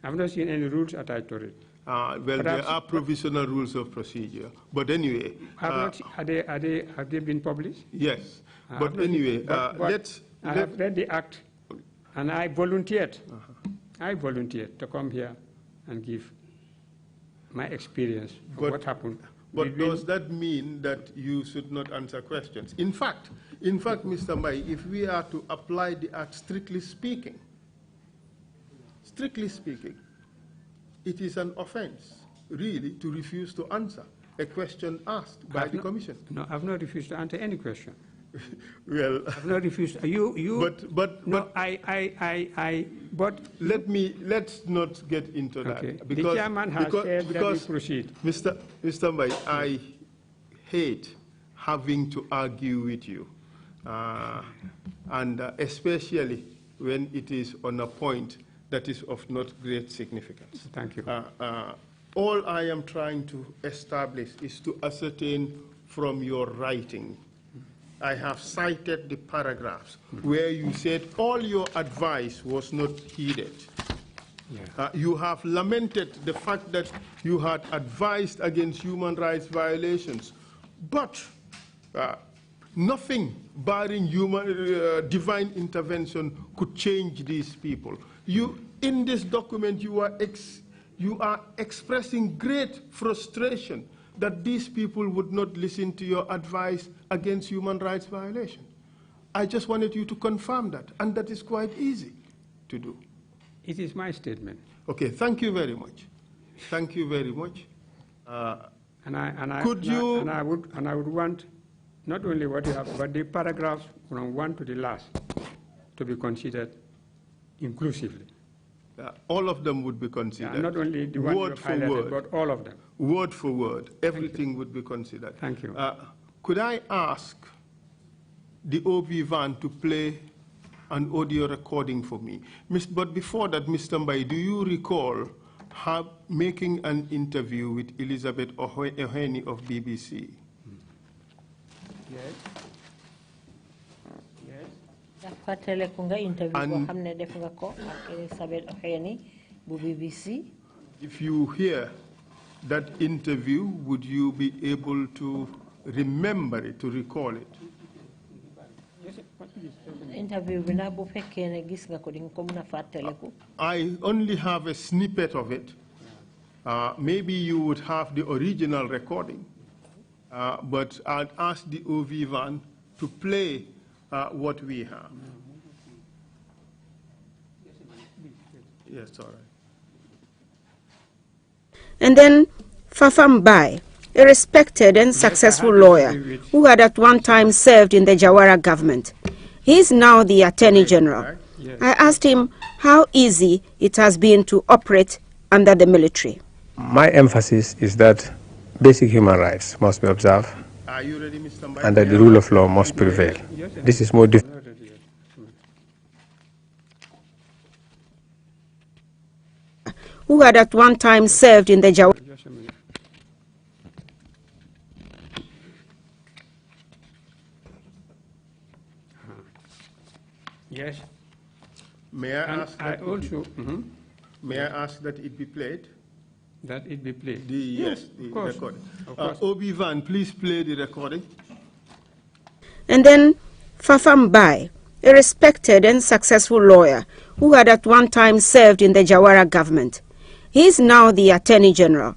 I've not seen any rules attached to it. Well, there are provisional rules of procedure. But anyway. Have they been published? Yes. But anyway, I have read the Act, and I volunteered. I volunteered to come here and give my experience of what happened. But does that mean that you should not answer questions? In fact, Mr. Mbai, if we are to apply the act strictly speaking, it is an offense, really, to refuse to answer a question asked by the Commission. No, I've not refused to answer any question. Well, I've not refused. But let's not get into okay. that. The chairman has said that we proceed. Mr. Mbai, I hate having to argue with you, and especially when it is on a point that is of not great significance. Thank you. All I am trying to establish is to ascertain from your writing. I have cited the paragraphs where you said all your advice was not heeded. Yeah. You have lamented the fact that you had advised against human rights violations, but nothing barring divine intervention could change these people. In this document, you are expressing great frustration that these people would not listen to your advice against human rights violation. I just wanted you to confirm that, and that is quite easy to do. It is my statement. Okay, thank you very much. Thank you very much. I would want not only what you have, but the paragraphs from one to the last to be considered inclusively. All of them would be considered. Yeah, not only the one word you for highlighted, word. but all of them. Word for word, everything would be considered. Thank you. Could I ask the OV van to play an audio recording for me? But before that, Mr. Mbai, do you recall making an interview with Elizabeth Oheni of BBC? Yes. Yes. If you hear that interview, would you be able to remember it, to recall it? I only have a snippet of it. Maybe you would have the original recording, but I'd ask the OV van to play what we have. Yes, all right. And then Fafa Mbai, a respected and successful lawyer who had at one time served in the Jawara government. He is now the Attorney General. I asked him how easy it has been to operate under the military. My emphasis is that basic human rights must be observed. Are you ready, Mr. Mbai? And that the rule of law must prevail. This is more difficult. Who had at one time served in the Jawara. Yes. May I ask? May I ask that it be played? That it be played. Yes, the recording. OB Van, please play the recording. And then Fafa Mbai, a respected and successful lawyer who had at one time served in the Jawara government. He is now the Attorney General.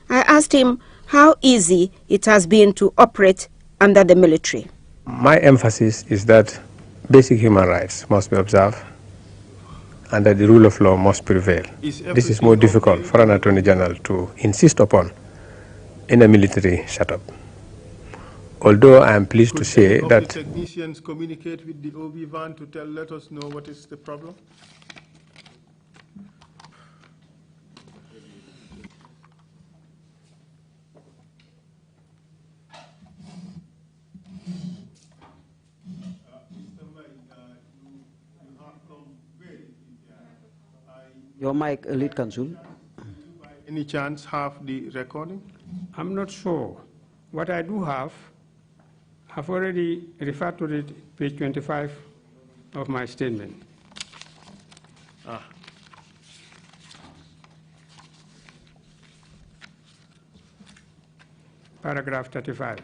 I asked him how easy it has been to operate under the military. My emphasis is that basic human rights must be observed and that the rule of law must prevail. This is more difficult for an Attorney General to insist upon in a military setup. Although I am pleased to say that technicians communicate with the OB van to let us know what is the problem. Your mic, lead counsel. Any chance have the recording? I'm not sure. What I do have, I've already referred to it, page 25 of my statement. Paragraph 35.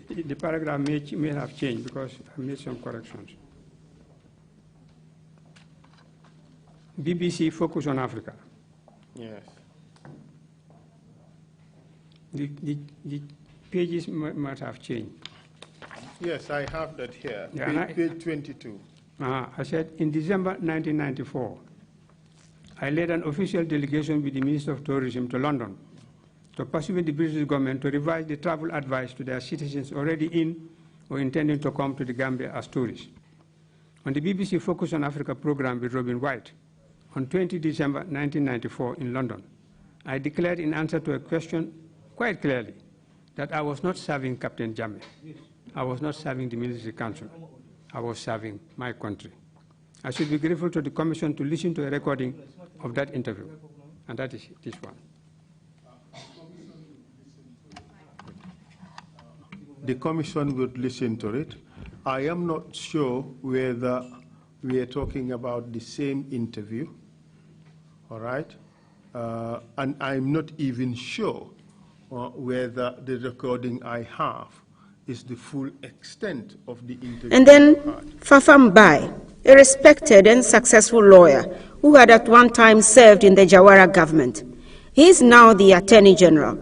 The paragraph may have changed because I made some corrections. BBC focus on Africa. Yes. The pages must have changed. Yes, I have that here, Yeah, page 22. I said, in December 1994, I led an official delegation with the Minister of Tourism to London to persuade the British government to revise the travel advice to their citizens already in or intending to come to the Gambia as tourists. On the BBC Focus on Africa program with Robin White, on 20 December 1994 in London, I declared in answer to a question quite clearly that I was not serving Captain Jammeh. I was not serving the military council. I was serving my country. I should be grateful to the Commission to listen to a recording of that interview, and that is this one. The Commission would listen to it. I am not sure whether we are talking about the same interview, all right? And I'm not even sure whether the recording I have is the full extent of the interview. And then Fafa Mbai, a respected and successful lawyer who had at one time served in the Jawara government. He is now the Attorney General.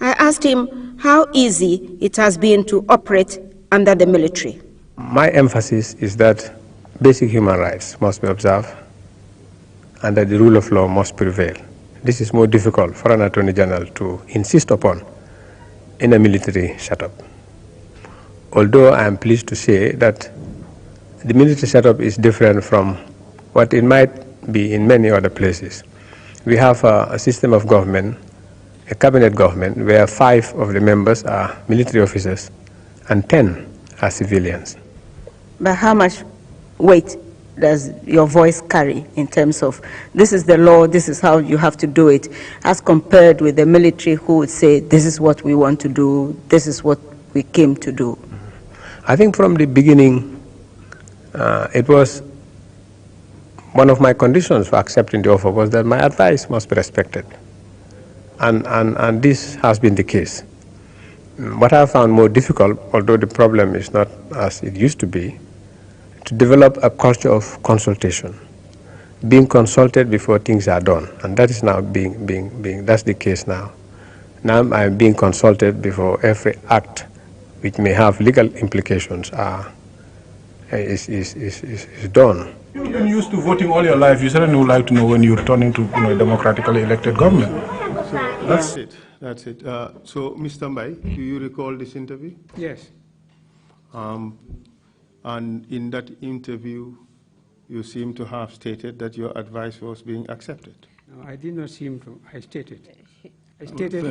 I asked him how easy it has been to operate under the military. My emphasis is that basic human rights must be observed and that the rule of law must prevail. This is more difficult for an Attorney General to insist upon in a military setup. Although I am pleased to say that the military setup is different from what it might be in many other places. We have a system of government, a cabinet government, where 5 of the members are military officers and 10 are civilians. But how much weight does your voice carry in terms of this is the law, this is how you have to do it, as compared with the military who would say this is what we want to do, this is what we came to do? I think from the beginning, it was one of my conditions for accepting the offer was that my advice must be respected. And this has been the case. What I found more difficult, although the problem is not as it used to be, to develop a culture of consultation, being consulted before things are done, and that is now that's the case now. Now I'm being consulted before every act which may have legal implications is done. You're used to voting all your life. You certainly would like to know when you return into a democratically elected government. So that's it. That's it. So, Mr. Mbai, do you recall this interview? Yes. And in that interview, you seem to have stated that your advice was being accepted. No, I did not seem to. I stated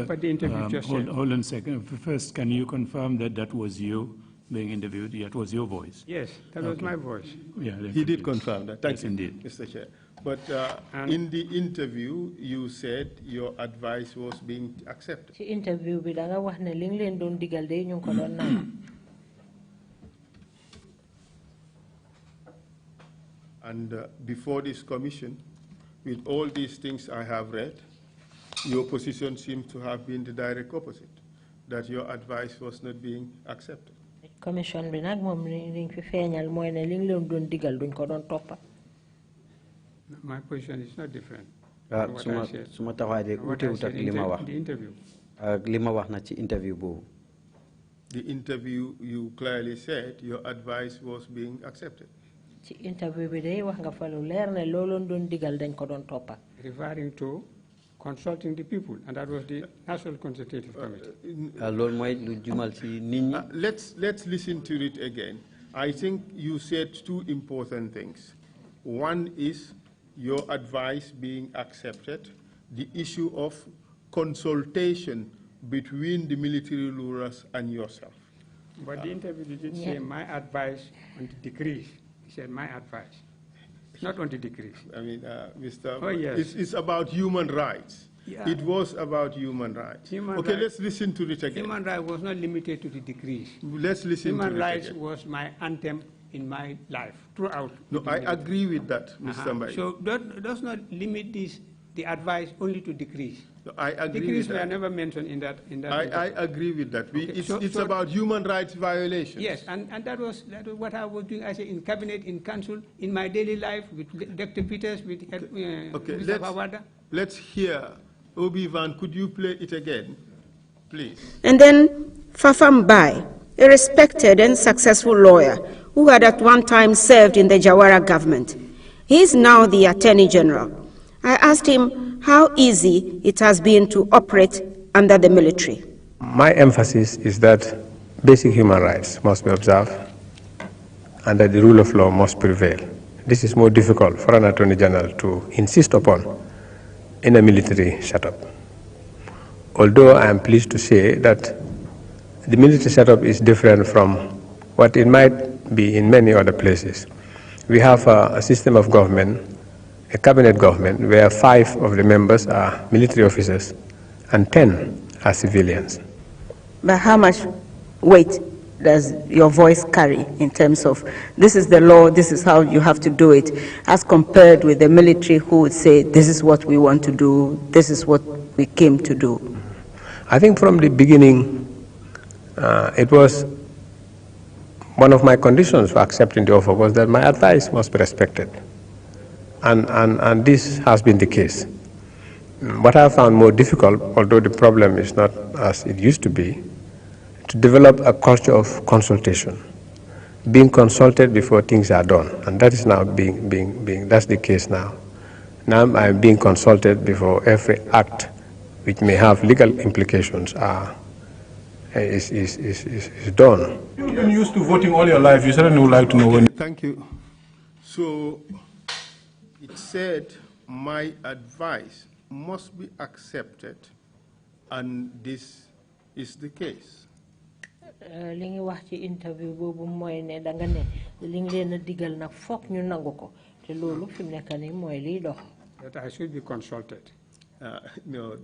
what the interview just said. Hold on a second. First, can you confirm that that was you being interviewed? That was your voice? Yes, that was my voice. Yeah, he did confirm that. Thank you, indeed. Mr. Chair. But in the interview, you said your advice was being accepted. The interview with Anga Wahne Linglen don't digal de nyung ko don na. And before this commission, with all these things I have read, your position seems to have been the direct opposite, that your advice was not being accepted. Commission bi nak mom liñ fi feñal moy ne liñ leen doon digal duñ ko doon toppa. My position is not different. Suma taxawaay de uute wut ak li ma wax. Ak li ma wax na ci interview boobu. The interview, you clearly said your advice was being accepted. Ci interview bi day wax nga fa lu leer ne looloon doon digal dañ ko doon toppa. Referring to consulting the people, and that was the National Consultative Committee. Loolu mooy lu jumal ci nit ñi. Let's listen to it again. I think you said 2 important things. One is your advice being accepted, the issue of consultation between the military rulers and yourself. But the interview didn't say my advice on the decrease. He said my advice, not on the decrease. I mean, Mr. Oh, yes. It's about human rights. Yeah. It was about human rights. Okay, let's listen to it again. Human rights was not limited to the decrease. Let's listen to it again. Human rights was my anthem in my life throughout. No, I agree with that, Mr. Mbai. So that does not limit the advice only to decrease. No, I agree decrease with that. were never mentioned in that. I agree with that. Okay, it's about human rights violations. Yes, and that was what I was doing. I say in cabinet, in council, in my daily life with Dr. Peters, with Okay, Mr. Fawada. Let's hear. Obi-Wan, could you play it again, please? And then Fafa Mbai, a respected and successful lawyer who had at one time served in the Jawara government. He is now the Attorney General. I asked him how easy it has been to operate under the military. My emphasis is that basic human rights must be observed and that the rule of law must prevail. This is more difficult for an Attorney General to insist upon in a military setup. Although I am pleased to say that the military setup is different from what it might be in many other places. We have a system of government, a cabinet government, where 5 of the members are military officers and 10 are civilians. But how much weight does your voice carry in terms of this is the law, this is how you have to do it, as compared with the military who would say this is what we want to do, this is what we came to do? I think from the beginning, it was one of my conditions for accepting the offer was that my advice must be respected. And this has been the case. What I found more difficult, although the problem is not as it used to be, to develop a culture of consultation, being consulted before things are done, and that is now that's the case now. Now I'm being consulted before every act which may have legal implications is done. You've been used to voting all your life. You certainly would like to know when. Thank you. So it said my advice must be accepted, and this is the case. Li nga wax ci interview boobu mooy ne danga ne li nga leen a digal nag foog ñu nangu ko te loolu fi mu nekk nii mooy liy dox. That I should be consulted. No,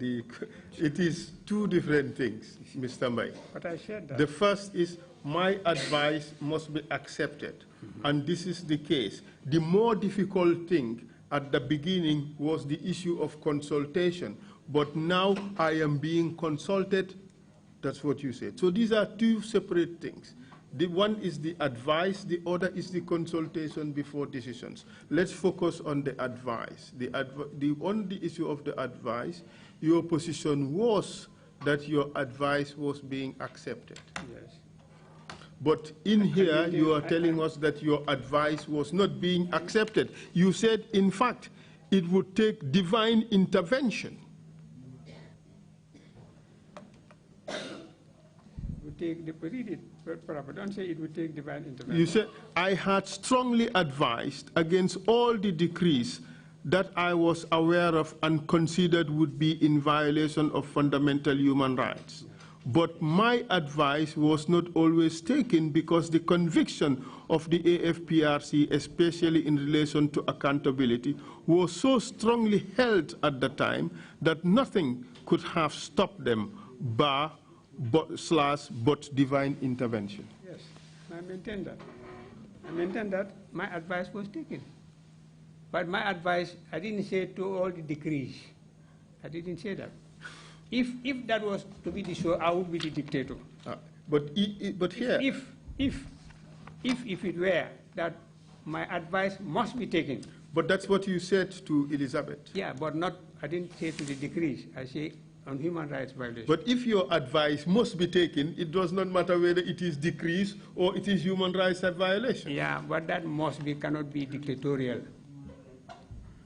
it is 2 different things, Mr. Mbai. But I shared that. The first is my advice must be accepted, and this is the case. The more difficult thing at the beginning was the issue of consultation, but now I am being consulted. That's what you said. So these are 2 separate things. The one is the advice, the other is the consultation before decisions. Let's focus on the advice. On the issue of the advice, your position was that your advice was being accepted. Yes. But in here, you are telling us that your advice was not being accepted. You said, in fact, it would take divine intervention. Read it proper. Don't say it would take divine intervention. You said, I had strongly advised against all the decrees that I was aware of and considered would be in violation of fundamental human rights. But my advice was not always taken because the conviction of the AFPRC, especially in relation to accountability, was so strongly held at the time that nothing could have stopped them but divine intervention. Yes, I maintain that. I maintain that my advice was taken. But my advice, I didn't say to all the decrees. I didn't say that. If that was to be the show, I would be the dictator. But here... If it were that my advice must be taken. But that's what you said to Elizabeth. Yeah, but not, I didn't say to the decrees. I say on human rights violations. But if your advice must be taken, it does not matter whether it is decrees or it is human rights violation. Yeah, but that must be, cannot be dictatorial.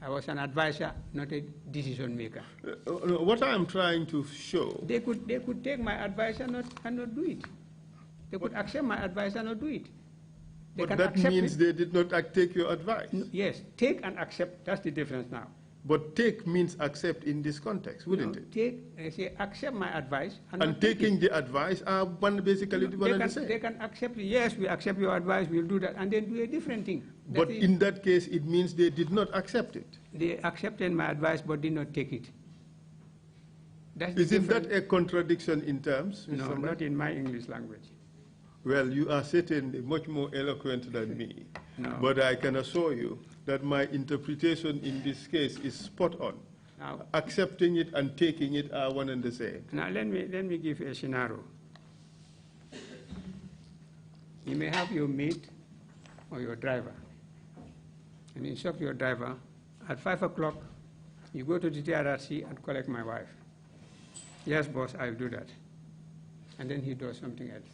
I was an advisor, not a decision maker. What I am trying to show... They could take my advice and not do it. They could accept my advice and not do it. But that means they did not take your advice. No, yes, take and accept, that's the difference now. But take means accept in this context, wouldn't it? Say accept my advice. And taking the advice are basically the one and the same. They can accept, yes, we accept your advice, we'll do that, and then do a different thing. But in that case, it means they did not accept it. They accepted my advice, but did not take it. Isn't that a contradiction in terms? No, not in my English language. Well, you are certainly much more eloquent than me. No. But I can assure you that my interpretation in this case is spot on. Now, accepting it and taking it are one and the same. Now, let me give you a scenario. You may have your mate or your driver, and instruct your driver at 5 o'clock, You go to the TRC and collect my wife. Yes, boss, I'll do that. And then he does something else.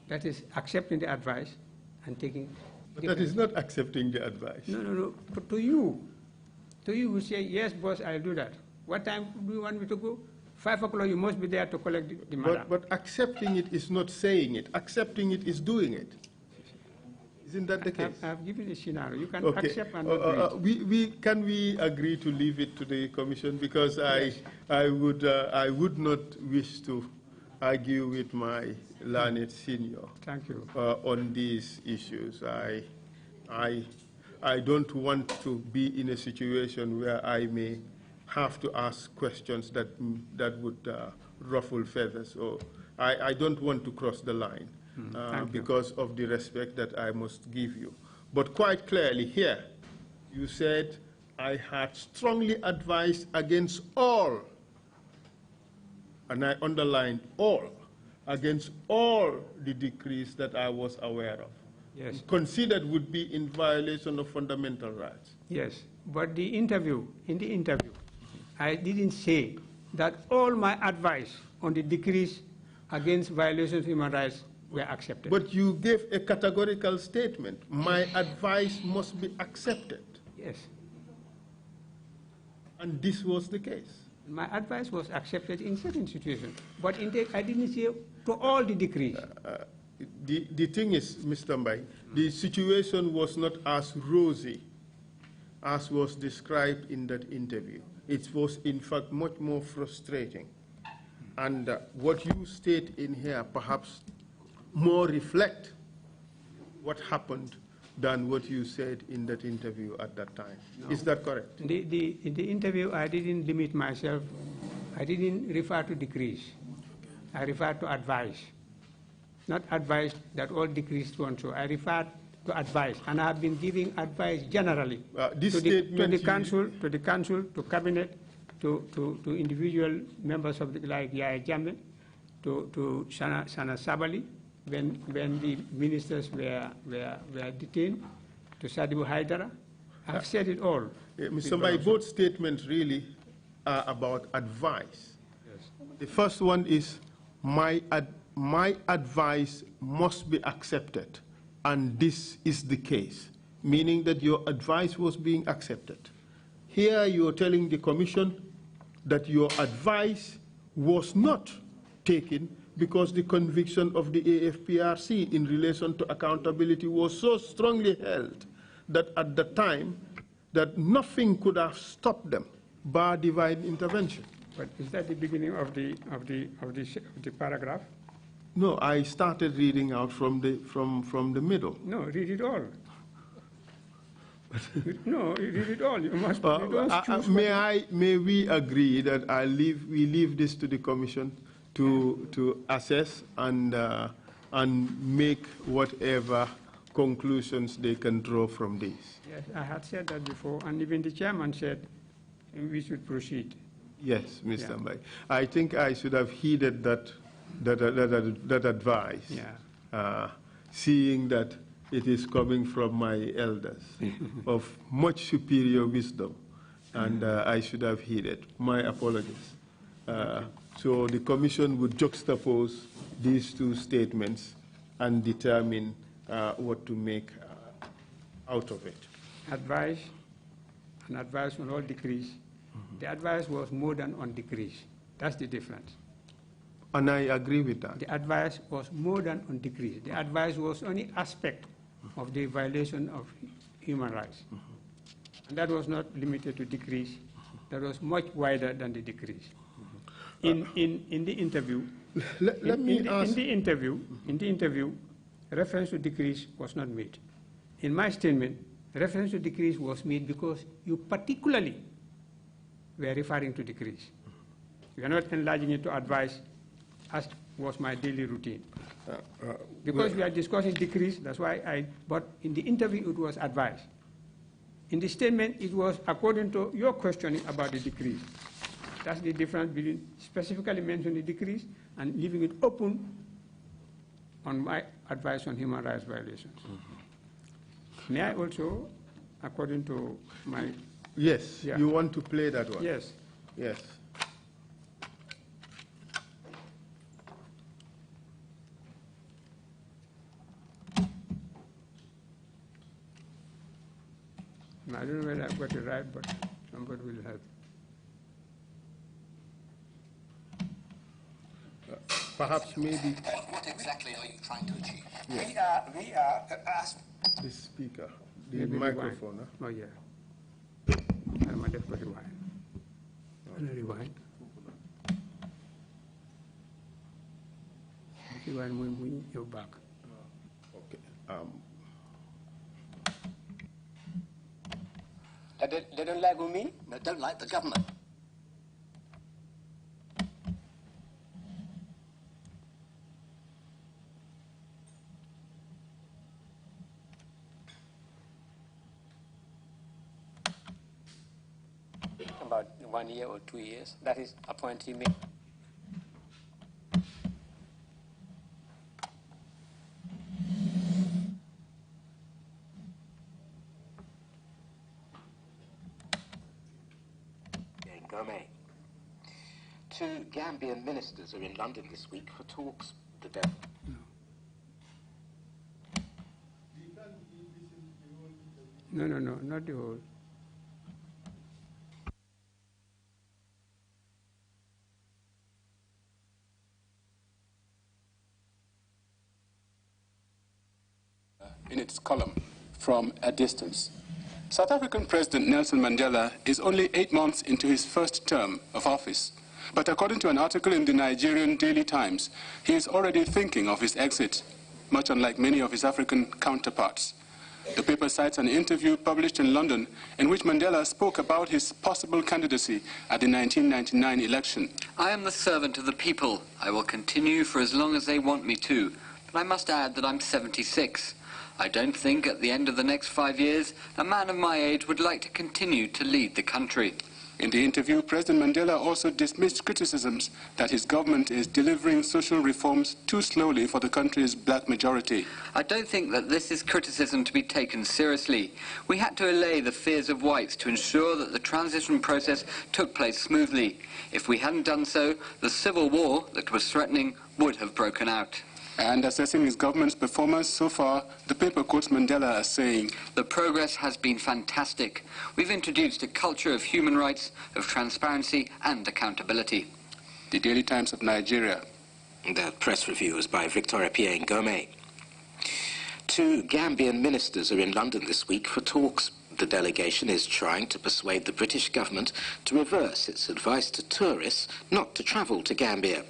That is accepting the advice and taking... But that is not accepting the advice. No. But to you who say, yes, boss, I'll do that. What time do you want me to go? 5 o'clock, you must be there to collect the matter. But accepting it is not saying it. Accepting it is doing it. Isn't that the case? I've given a scenario. You can okay. accept and not do it. Can we agree to leave it to the commission? Because yes. I would not wish to argue with my learned senior. Thank you. On these issues. I don't want to be in a situation where I may have to ask questions that would ruffle feathers. So I don't want to cross the line because of the respect that I must give you. But quite clearly here, you said I had strongly advised against all, and I underlined all, against all the decrees that I was aware of. Yes. Considered would be in violation of fundamental rights. Yes, but in the interview, I didn't say that all my advice on the decrees against violations of human rights were accepted. But you gave a categorical statement. My advice must be accepted. Yes. And this was the case. My advice was accepted in certain situations, but I didn't say to all the decrees. The thing is, Mr. Mbai, the situation was not as rosy as was described in that interview. It was, in fact, much more frustrating. And what you state in here perhaps more reflect what happened than what you said in that interview at that time. No. Is that correct? In the interview, I didn't limit myself. I didn't refer to decrees. I referred to advice. Not advice that all decrees so and so. I referred to advice, and I have been giving advice generally to the council, to cabinet, to individual members of the, like Yaya Jammeh, to Sana Sabali, when the ministers were detained, to Sadibu Haidara. I have said it all. Mr. Mbai, both statements really are about advice. Yes. The first one is my advice must be accepted, and this is the case, meaning that your advice was being accepted. Here you are telling the commission that your advice was not taken because the conviction of the AFPRC in relation to accountability was so strongly held that at the time that nothing could have stopped them bar divine intervention. But is that the beginning of the paragraph? No, I started reading out from the middle. No, read it all. No, read it all. You must. May we agree that we leave this to the commission to assess and make whatever conclusions they can draw from this. Yes, I had said that before, and even the chairman said we should proceed. Yes, Mr. Mbai. I think I should have heeded that advice, seeing that it is coming from my elders of much superior wisdom, and I should have heeded. My apologies. So the commission would juxtapose these two statements and determine what to make out of it. Advice on all decrees. The advice was more than on decrees. That's the difference. And I agree with that. The advice was more than on decrees. The advice was only aspect of the violation of human rights. And that was not limited to decrees. That was much wider than the decrees. In the interview, in the interview, reference to decrees was not made. In my statement, reference to decrees was made because you particularly were referring to decrees. You are not enlarging it to advice, as was my daily routine. Because we are discussing decrees, that's why but in the interview it was advice. In the statement, it was according to your questioning about the decrees. That's the difference between specifically mentioning the decrees and leaving it open on my advice on human rights violations. May I also, according to my Yes, Yeah. you want to play that one? Yes. Yes. I don't know whether I've got it right, but somebody will help. Perhaps maybe What exactly are you trying to achieve? Yes. We are the speaker, the Maybe microphone. Rewind. Oh, yeah. I'm a deputy rewind. Rewind. Rewind when you're back. Okay. They don't like me? They don't like the government. About 1 year or 2 years. That is appointee me. Gourmet. 2 Gambian ministers are in London this week for talks with the devil. No, not the whole. In its column, From a Distance. South African President Nelson Mandela is only 8 months into his first term of office. But according to an article in the Nigerian Daily Times, he is already thinking of his exit, much unlike many of his African counterparts. The paper cites an interview published in London in which Mandela spoke about his possible candidacy at the 1999 election. I am the servant of the people. I will continue for as long as they want me to. But I must add that I'm 76. I don't think at the end of the next 5 years a man of my age would like to continue to lead the country. In the interview, President Mandela also dismissed criticisms that his government is delivering social reforms too slowly for the country's black majority. I don't think that this is criticism to be taken seriously. We had to allay the fears of whites to ensure that the transition process took place smoothly. If we hadn't done so, the civil war that was threatening would have broken out. And assessing his government's performance so far, the paper quotes Mandela as saying, "The progress has been fantastic. We've introduced a culture of human rights, of transparency and accountability." The Daily Times of Nigeria. The press review is by Victoria Pierre Ngome. 2 Gambian ministers are in London this week for talks. The delegation is trying to persuade the British government to reverse its advice to tourists not to travel to Gambia.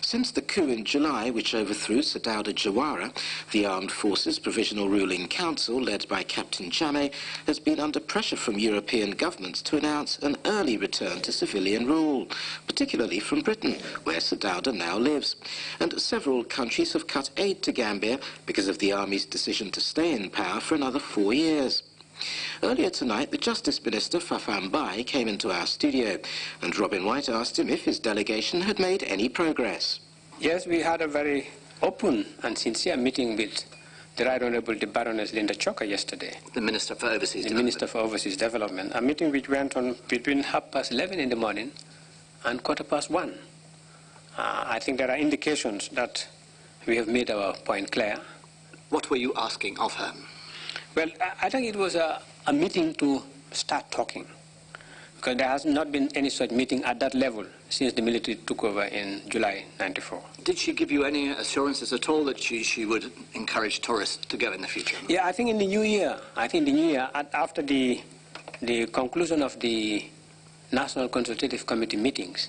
Since the coup in July, which overthrew Sir Dawda Jawara, the Armed Forces Provisional Ruling Council, led by Captain Jammeh, has been under pressure from European governments to announce an early return to civilian rule, particularly from Britain, where Sir Dawda now lives. And several countries have cut aid to Gambia because of the army's decision to stay in power for another 4 years. Earlier tonight, the Justice Minister, Fafa Mbai, came into our studio, and Robin White asked him if his delegation had made any progress. Yes, we had a very open and sincere meeting with the Right Honourable the Baroness Linda Choka yesterday. The Minister for Overseas Development. Minister for Overseas Development. A meeting which went on between 11:30 in the morning and 1:15. I think there are indications that we have made our point clear. What were you asking of her? Well, I think it was a meeting to start talking, because there has not been any such meeting at that level since the military took over in July '94. Did she give you any assurances at all that she would encourage tourists to go in the future? Yeah, I think in the new year, after the conclusion of the National Consultative Committee meetings,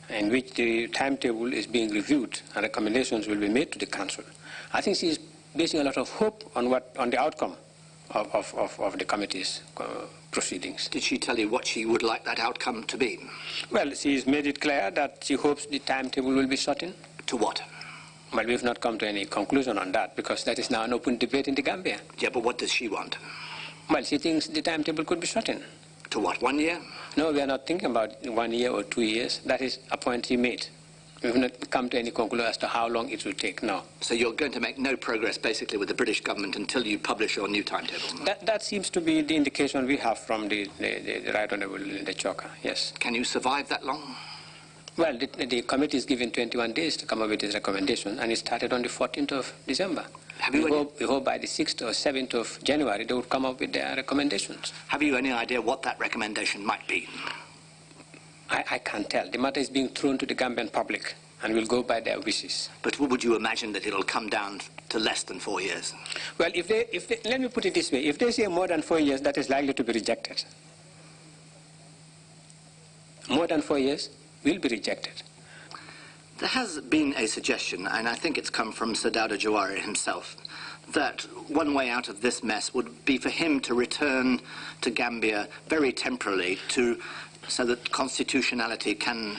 in which the timetable is being reviewed and recommendations will be made to the Council, I think she is basing a lot of hope on the outcome of the committee's proceedings. Did she tell you what she would like that outcome to be? Well, she's made it clear that she hopes the timetable will be shortened. To what? Well, we've not come to any conclusion on that, because that is now an open debate in the Gambia. Yeah, but what does she want? Well, she thinks the timetable could be shortened. To what, 1 year? No, we are not thinking about 1 year or 2 years. That is a point she made. We've not come to any conclusion as to how long it will take now. So you're going to make no progress, basically, with the British government until you publish your new timetable? That seems to be the indication we have from the Right Honourable the Trrc, yes. Can you survive that long? Well, the committee is given 21 days to come up with its recommendation, and it started on the 14th of December. We hope by the 6th or 7th of January they will come up with their recommendations. Have you any idea what that recommendation might be? I can't tell. The matter is being thrown to the Gambian public, and will go by their wishes. But would you imagine that it'll come down to less than 4 years? Well, if they, let me put it this way, if they say more than 4 years, that is likely to be rejected. More than 4 years will be rejected. There has been a suggestion, and I think it's come from Sir Dawda Jawara himself, that one way out of this mess would be for him to return to Gambia very temporarily so that constitutionality can,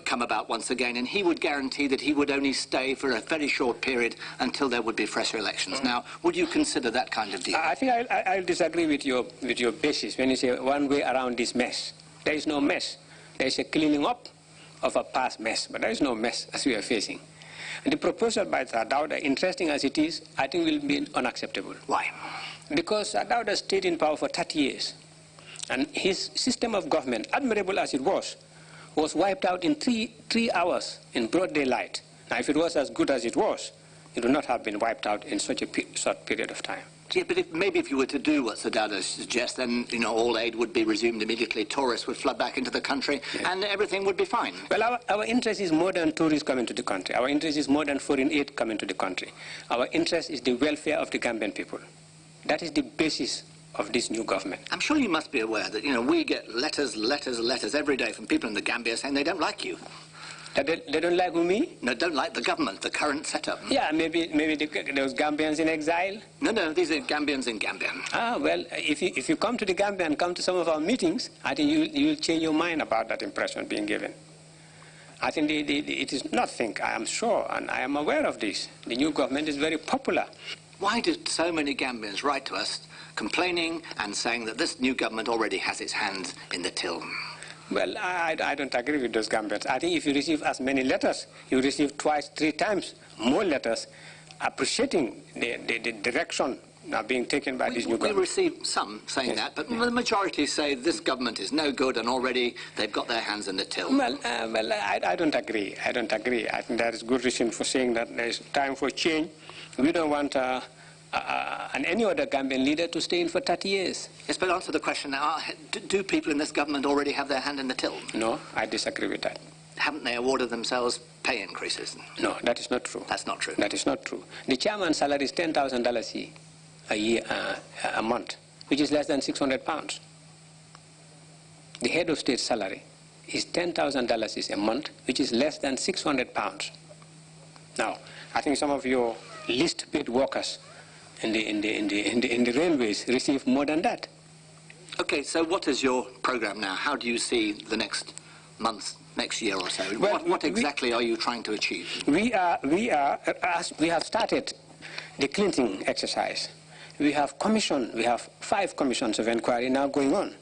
come about once again, and he would guarantee that he would only stay for a very short period until there would be fresh elections. Now, would you consider that kind of deal? I think I'll disagree with your basis when you say one way around this mess. There is no mess. There is a cleaning up of a past mess, but there is no mess as we are facing. And the proposal by Sir Dawda, interesting as it is, I think will be unacceptable. Why? Because Sir Dawda stayed in power for 30 years. And his system of government, admirable as it was wiped out in three hours in broad daylight. Now, if it was as good as it was, it would not have been wiped out in such a short period of time. Yeah, but maybe if you were to do what Sir Dawda suggests, then all aid would be resumed immediately, tourists would flood back into the country, and everything would be fine. Well, our interest is more than tourists coming to the country. Our interest is more than foreign aid coming to the country. Our interest is the welfare of the Gambian people. That is the basis of this new government. I'm sure you must be aware that, we get letters every day from people in the Gambia saying they don't like you. They don't like who, me? No, don't like the government, the current setup. Yeah, maybe those Gambians in exile? No, these are Gambians in Gambia. Ah, well, if you come to the Gambia and come to some of our meetings, I think you'll change your mind about that impression being given. I think it is nothing, I am sure, and I am aware of this. The new government is very popular. Why do so many Gambians write to us complaining and saying that this new government already has its hands in the till? Well, I don't agree with those Gambians. I think if you receive as many letters, you receive twice, 3 times more letters appreciating the direction now being taken by this new government. We receive some saying that, but the majority say this government is no good and already they've got their hands in the till. Well, I don't agree. I don't agree. I think there is good reason for saying that there is time for change. We don't want any other Gambian leader to stay in for 30 years. Yes, but answer the question now. Do people in this government already have their hand in the till? No, I disagree with that. Haven't they awarded themselves pay increases? No, that is not true. That's not true? That is not true. The chairman's salary is $10,000 a year, a month, which is less than £600. The head of state salary is $10,000 a month, which is less than £600. Now, I think some of your least paid workers in the railways receive more than that. Okay, so what is your program now? How do you see the next months, next year or so? Well, what exactly are you trying to achieve? We have started the cleansing exercise. We have 5 commissions of inquiry now going on.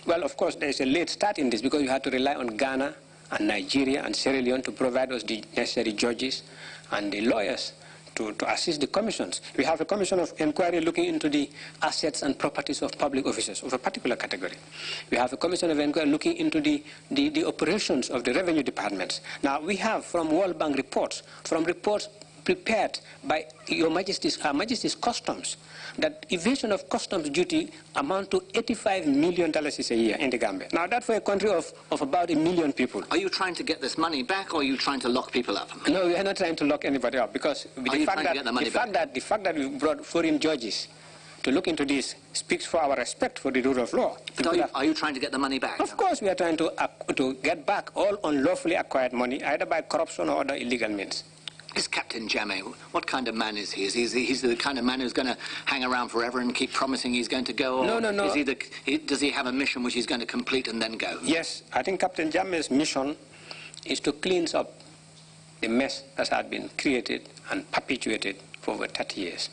Well, of course, there's a late start in this because you had to rely on Ghana and Nigeria and Sierra Leone to provide us the necessary judges and the lawyers to assist the commissions. We have a commission of inquiry looking into the assets and properties of public officers of a particular category. We have a commission of inquiry looking into the operations of the revenue departments. Now, we have from World Bank reports, prepared by Her Majesty's Customs, that evasion of customs duty amount to $85 million a year in the Gambia. Now, that for a country of about 1 million people. Are you trying to get this money back, or are you trying to lock people up? No, we are not trying to lock anybody up, because the fact that we brought foreign judges to look into this speaks for our respect for the rule of law. Are you trying to get the money back? Of course, we are trying to get back all unlawfully acquired money, either by corruption or other illegal means. Is Captain Jammeh, what kind of man is he? Is he the kind of man who's going to hang around forever and keep promising he's going to go? Or no. Does he have a mission which he's going to complete and then go? Yes, I think Captain Jammeh's mission is to clean up the mess that had been created and perpetuated for over 30 years.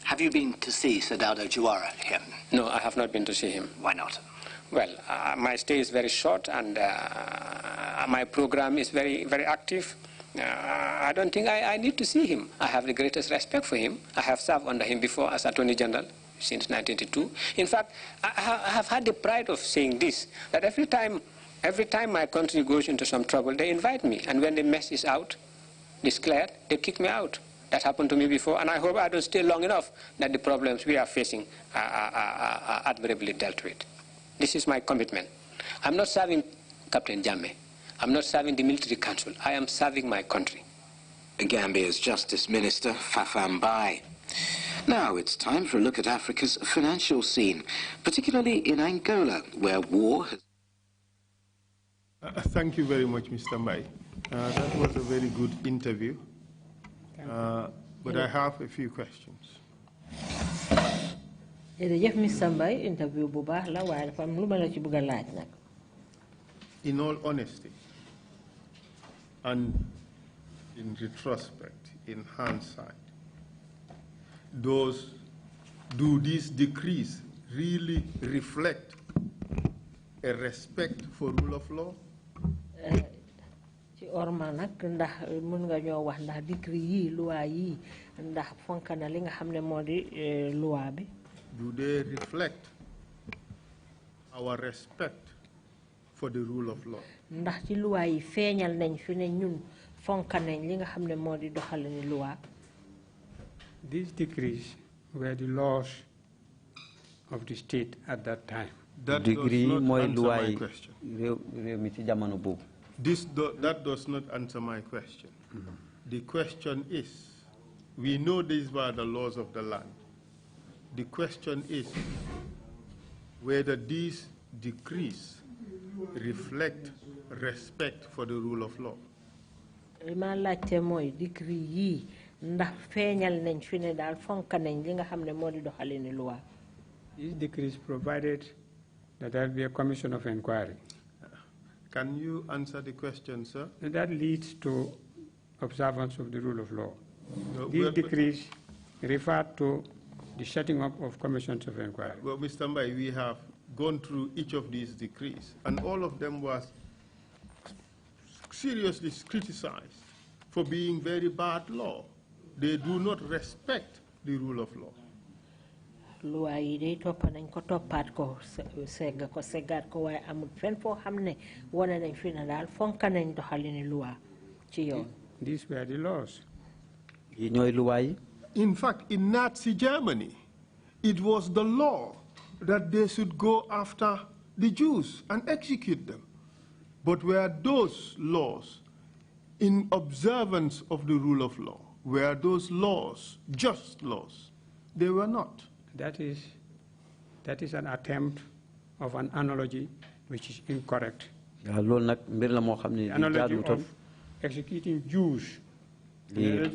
Have you been to see Sir Dawda Jawara here? No, I have not been to see him. Why not? Well, my stay is very short, and My program is very, very active. I don't think I need to see him. I have the greatest respect for him. I have served under him before as Attorney General since 1982. In fact, I have had the pride of saying this, that every time my country goes into some trouble, they invite me. And when the mess is out, declared, they kick me out. That happened to me before, and I hope I don't stay long enough that the problems we are facing are admirably dealt with. This is my commitment. I'm not serving Captain Jammeh. I'm not serving the military council. I am serving my country. Gambia's Justice Minister, Fafa Mbai. Now it's time for a look at Africa's financial scene, particularly in Angola, where war has... Thank you very much, Mr. Mbai. That was a very good interview. But I have a few questions. In all honesty, and in retrospect, in hindsight, do these decrees really reflect a respect for rule of law? Do they reflect our respect for the rule of law? These decrees were the laws of the state at that time. That does not answer my question. That does not answer my question. The question is, we know these were the laws of the land. The question is whether these decrees reflect respect for the rule of law. These decrees provided that there be a commission of inquiry. Can you answer the question, sir? And that leads to observance of the rule of law. These decrees refer to the setting up of commissions of inquiry. Well, Mr. Mbai, we have gone through each of these decrees, and all of them was seriously criticized for being very bad law. They do not respect the rule of law. These were the laws. In fact, in Nazi Germany, it was the law that they should go after the Jews and execute them. But were those laws in observance of the rule of law? Were those laws just laws? They were not. That is an attempt of an analogy which is incorrect. The analogy of executing Jews.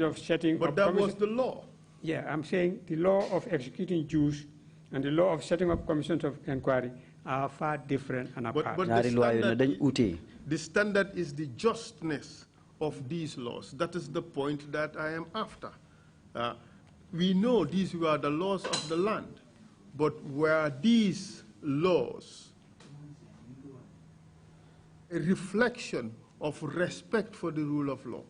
Of setting but that was the law. Yeah, I'm saying the law of executing Jews and the law of setting up commissions of inquiry are far different and apart. But the standard is the justness of these laws. That is the point that I am after. We know these were the laws of the land, but were these laws a reflection of respect for the rule of law?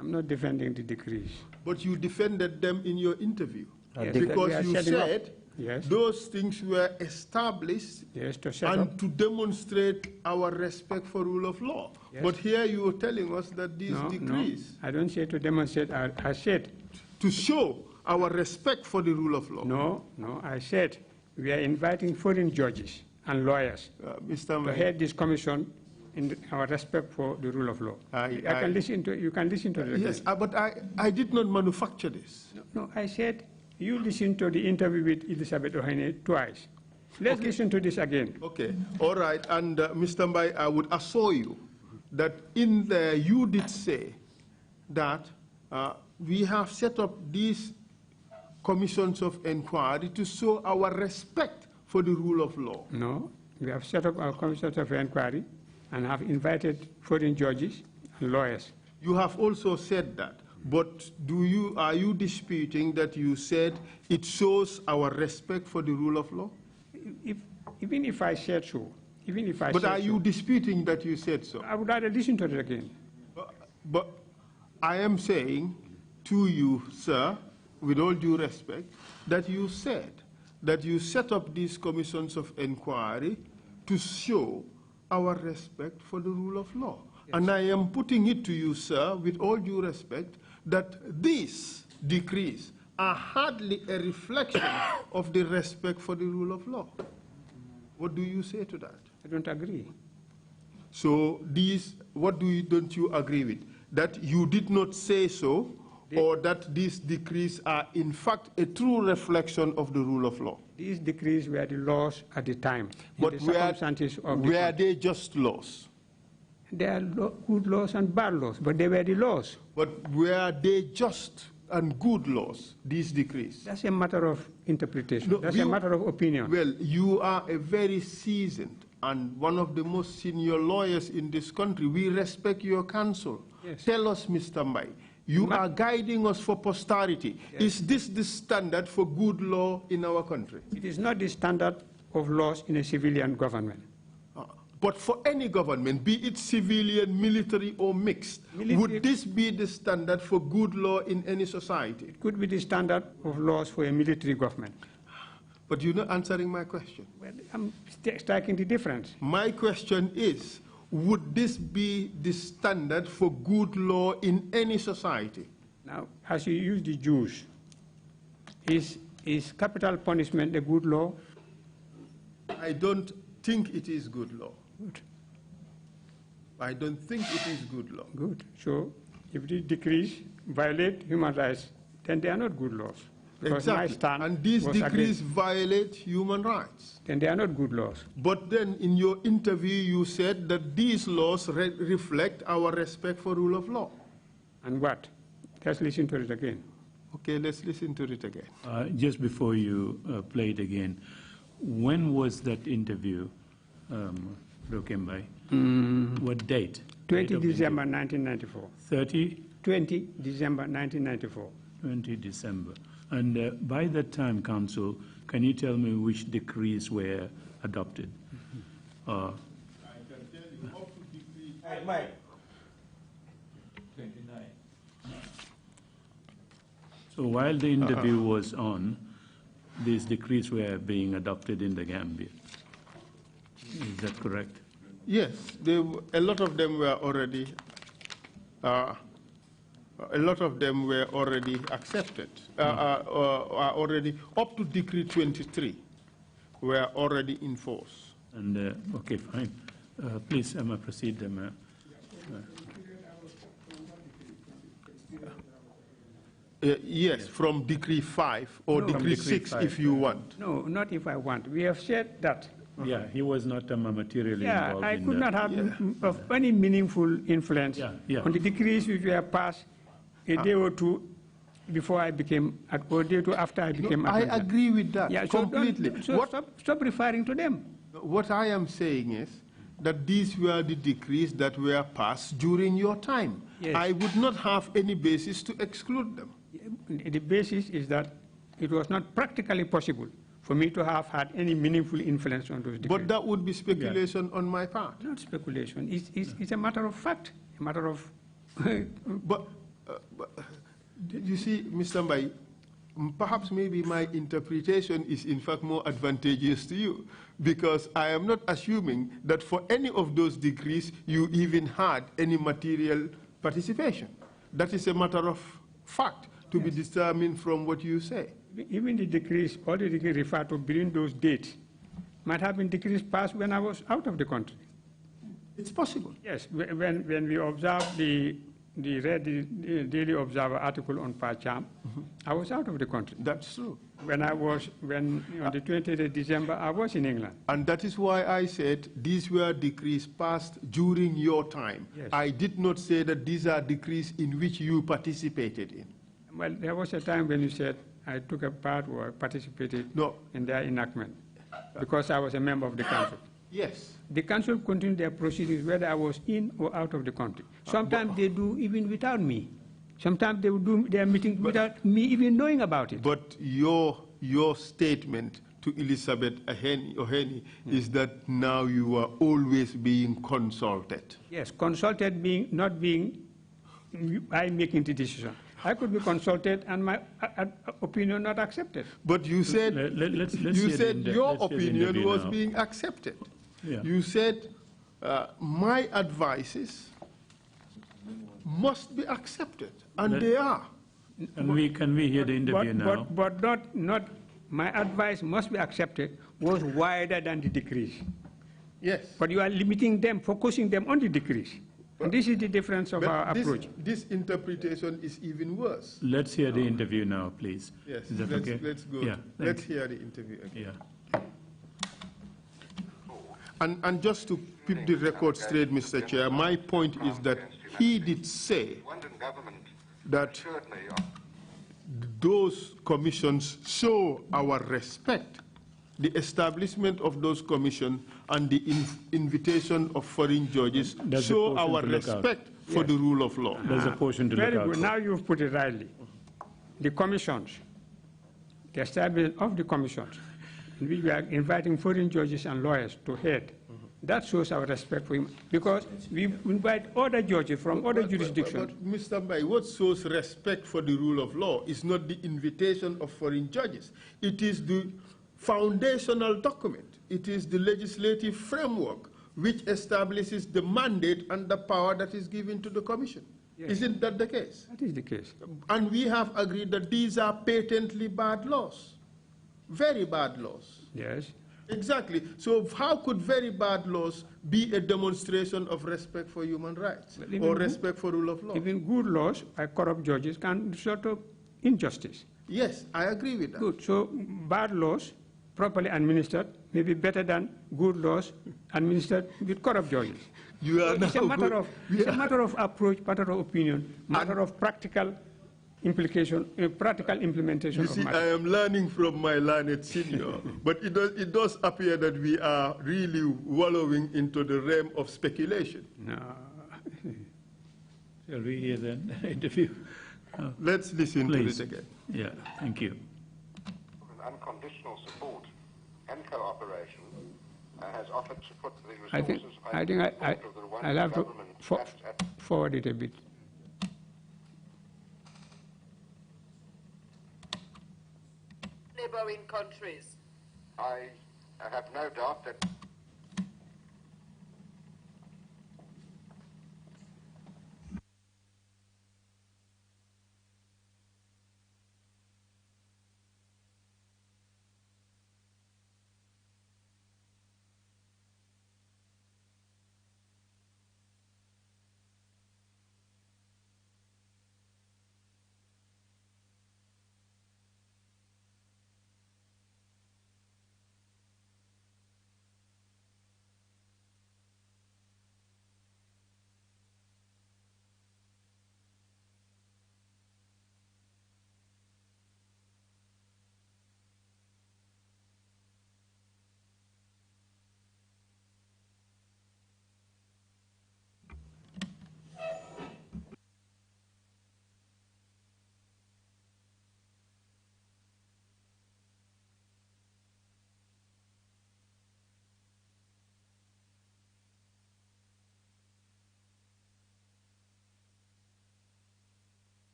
I'm not defending the decrees. But you defended them in your interview. Yes. Because you said yes, those things were established to demonstrate our respect for rule of law. Yes. But here you are telling us that these decrees... No, I don't say to demonstrate, I said... To show our respect for the rule of law. No, I said we are inviting foreign judges and lawyers to head this commission in our respect for the rule of law. You can listen to the yes, but I did not manufacture this. No, I said you listen to the interview with Elizabeth Ohene twice. Let's listen to this again. Okay, all right. And Mr. Mbai, I would assure you that in there you did say that we have set up these commissions of inquiry to show our respect for the rule of law. No, we have set up our commissions of inquiry and have invited foreign judges and lawyers. You have also said that, but are you disputing that you said it shows our respect for the rule of law? Even if I said so, Even if I But said are you disputing that you said so? I would rather listen to it again. But I am saying to you, sir, with all due respect, that you said that you set up these commissions of inquiry to show our respect for the rule of law. Yes. And I am putting it to you, sir, with all due respect, that these decrees are hardly a reflection of the respect for the rule of law. What do you say to that? I don't agree. So these, what don't you agree with? That you did not say so, or that these decrees are in fact a true reflection of the rule of law? These decrees were the laws at the time. But were they just laws? They are good laws and bad laws, but they were the laws. But were they just and good laws, these decrees? That's a matter of interpretation. No, that's a matter of opinion. Well, you are a very seasoned and one of the most senior lawyers in this country. We respect your counsel. Yes. Tell us, Mr. Mbai, you are guiding us for posterity. Yes. Is this the standard for good law in our country? It is not the standard of laws in a civilian government. But for any government, be it civilian, military, or mixed, would this be the standard for good law in any society? It could be the standard of laws for a military government. But you're not answering my question. Well, I'm striking the difference. My question is, would this be the standard for good law in any society? Now, as you use the Jews, is capital punishment a good law? I don't think it is good law. Good. I don't think it is good law. Good. So if these decrees violate human rights, then they are not good laws. Because exactly. And these decrees violate human rights. Then they are not good laws. But then in your interview you said that these laws reflect our respect for rule of law. And what? Let's listen to it again. Okay, let's listen to it again. Just before you play it again, when was that interview, Trrc Mbai? What date? 20 December 1994. 30? 20 December 1994. 20 December. And by that time, Council, can you tell me which decrees were adopted? I can tell you up to decree 29. So while the interview was on, these decrees were being adopted in the Gambia. Is that correct? Yes, a lot of them were already. A lot of them were already accepted. Are already up to Decree 23 were already in force. And okay, fine. Please, proceed. Yes, from Decree 5 or Decree 6 if you want. No, not if I want. We have said that. Yeah, he was not materially involved. I could not have of any meaningful influence on the decrees which were passed a day or two before I became, or a day or two after I became. I agree with that completely. So stop referring to them. What I am saying is that these were the decrees that were passed during your time. Yes. I would not have any basis to exclude them. The basis is that it was not practically possible for me to have had any meaningful influence on those decrees. But that would be speculation on my part. Not speculation. It's a matter of fact, a matter of... but you see, Mr. Mbai, perhaps maybe my interpretation is in fact more advantageous to you, because I am not assuming that for any of those decrees you even had any material participation. That is a matter of fact to be determined from what you say. Even the decrees, all the decrees refer to between those dates, might have been decrees passed when I was out of the country. It's possible. Yes, when we observed the Daily Observer article on Pacham, I was out of the country. That's true. On the 20th of December, I was in England. And that is why I said these were decrees passed during your time. Yes. I did not say that these are decrees in which you participated in. Well, there was a time when you said I took a part or participated in their enactment because I was a member of the council. Yes. The council continued their proceedings whether I was in or out of the country. Sometimes they do even without me. Sometimes they will do their meetings without me even knowing about it. But your statement to Elizabeth Oheni is that now you are always being consulted. Yes, consulted being, not being I making the decision. I could be consulted and my opinion not accepted. But you said, you said your opinion was being accepted. Yeah. You said my advices must be accepted, and they are. And can we hear the interview now? But not my advice must be accepted was wider than the decrees. Yes. But you are limiting them, focusing them on the decrees. And this is the difference of our approach. This interpretation is even worse. Let's hear the interview now, please. Yes, is that okay? Let's go. Yeah, let's hear the interview again. Yeah. And just to keep the record straight, Mr. Chair, my point is that he did say that those commissions show our respect. The establishment of those commissions and the invitation of foreign judges show our respect for the rule of law. There's a portion to look out for. Very good. Now you've put it rightly. The commissions, the establishment of the commissions, in which we are inviting foreign judges and lawyers to head, that shows our respect for him, because we invite other judges from other jurisdictions. But Mr. Mbai, what shows respect for the rule of law is not the invitation of foreign judges. It is the foundational document. It is the legislative framework which establishes the mandate and the power that is given to the Commission. Yes. Isn't that the case? That is the case. And we have agreed that these are patently bad laws, very bad laws. Yes. Exactly. So how could very bad laws be a demonstration of respect for human rights or respect for rule of law? Even good laws by corrupt judges can result to injustice. Yes, I agree with that. Good. So bad laws, properly administered, may be better than good laws administered with corrupt judges. It's a matter of approach, matter of opinion, matter of practical implication, practical implementation. You see, I am learning from my learned senior, but it does appear that we are really wallowing into the realm of speculation. No. Shall we hear the interview? Let's listen to this again. Yeah, thank you. Unconditional support and cooperation has offered to put the resources I think I'll have to forward it a bit. Neighboring countries. I have no doubt that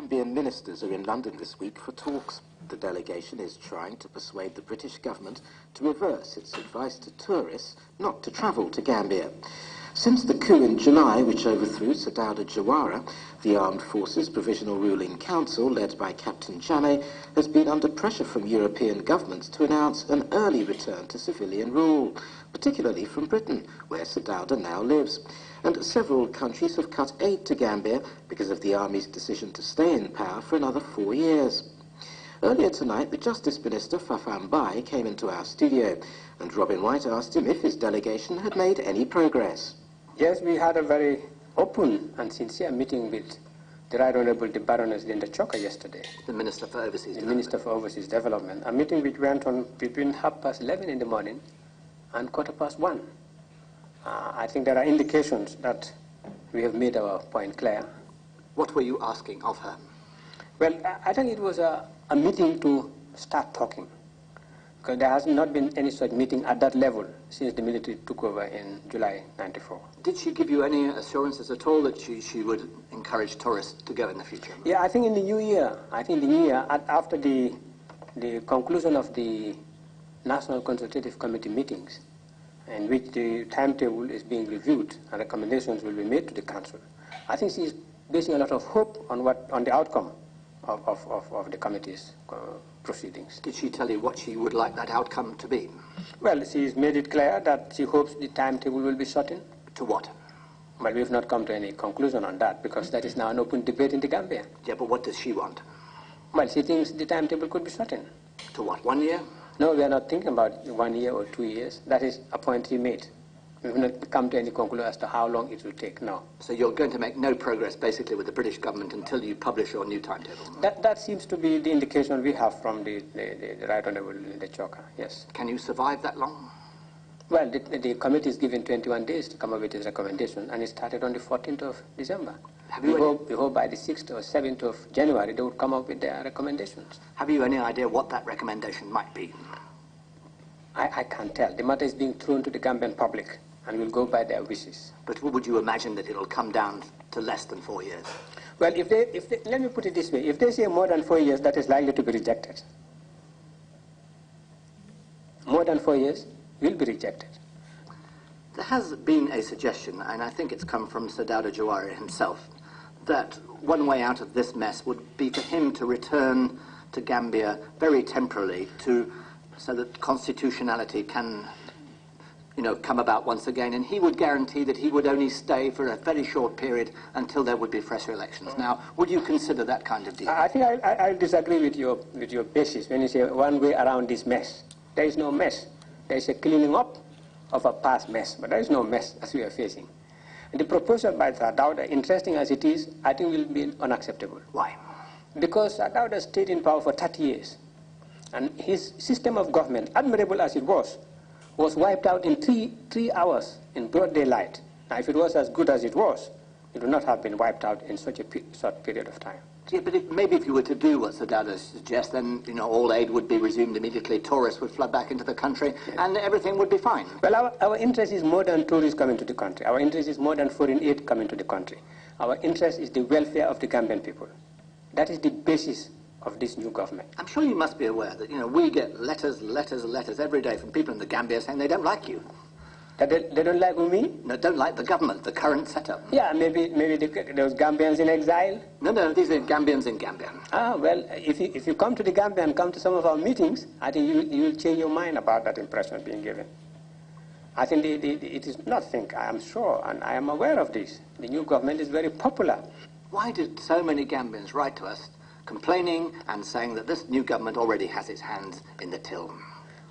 Gambian ministers are in London this week for talks. The delegation is trying to persuade the British government to reverse its advice to tourists not to travel to Gambia. Since the coup in July, which overthrew Sir Dawda Jawara, the Armed Forces Provisional Ruling Council, led by Captain Jammeh, has been under pressure from European governments to announce an early return to civilian rule, particularly from Britain, where Sir Dawda now lives. And several countries have cut aid to Gambia because of the army's decision to stay in power for another 4 years. Earlier tonight, the Justice Minister, Fafa Mbai, came into our studio, and Robin White asked him if his delegation had made any progress. Yes, we had a very open and sincere meeting with the Right Honourable the Baroness Linda Choka yesterday. The Minister for Overseas Development. Minister for Overseas Development. A meeting which went on between 11:30 in the morning and 1:15. I think there are indications that we have made our point clear. What were you asking of her? Well, I think it was a meeting to start talking. Because there has not been any such meeting at that level since the military took over in July '94. Did she give you any assurances at all that she would encourage tourists to go in the future? Yeah, I think in the new year, after the conclusion of the National Consultative Committee meetings, in which the timetable is being reviewed and recommendations will be made to the council, I think she is basing a lot of hope on the outcome of the committee's proceedings. Did she tell you what she would like that outcome to be? Well, she has made it clear that she hopes the timetable will be shortened. To what? Well, we have not come to any conclusion on that because that is now an open debate in the Gambia. Yeah, but what does she want? Well, she thinks the timetable could be shortened. To what, 1 year? No, we are not thinking about 1 year or 2 years. That is a point she made. We have not come to any conclusion as to how long it will take now. So you're going to make no progress, basically, with the British government until you publish your new timetable? That seems to be the indication we have from the Right Honourable the Trrc, yes. Can you survive that long? Well, the committee is given 21 days to come up with its recommendation, and it started on the 14th of December. We hope by the 6th or 7th of January they would come up with their recommendations. Have you any idea what that recommendation might be? I can't tell. The matter is being thrown to the Gambian public, and we'll go by their wishes. But would you imagine that it'll come down to less than 4 years? Well, if they, let me put it this way, if they say more than 4 years, that is likely to be rejected. More than 4 years will be rejected. There has been a suggestion, and I think it's come from Sir Dawda Jawara himself, that one way out of this mess would be for him to return to Gambia very temporarily so that constitutionality can come about once again, and he would guarantee that he would only stay for a very short period until there would be fresh elections. Now, would you consider that kind of deal? I think I disagree with your basis when you say one way around this mess. There is no mess. There is a cleaning up of a past mess, but there is no mess as we are facing. And the proposal by Sir Dawda, interesting as it is, I think will be unacceptable. Why? Because Sir Dawda stayed in power for 30 years, and his system of government, admirable as it was wiped out in three hours in broad daylight. Now, if it was as good as it was, it would not have been wiped out in such a short period of time. Yeah, but maybe if you were to do what Sir Dawda suggests, then all aid would be resumed immediately, tourists would flood back into the country, and everything would be fine. Well, our interest is more than tourists coming to the country. Our interest is more than foreign aid coming to the country. Our interest is the welfare of the Gambian people. That is the basis of this new government. I'm sure you must be aware that we get letters every day from people in the Gambia saying they don't like you. That they don't like me? No, don't like the government, the current setup. Yeah, maybe those Gambians in exile? No, these are Gambians in Gambia. Ah, well, if you come to the Gambia and come to some of our meetings, I think you will change your mind about that impression being given. I think it is nothing, I am sure, and I am aware of this. The new government is very popular. Why did so many Gambians write to us complaining and saying that this new government already has its hands in the till?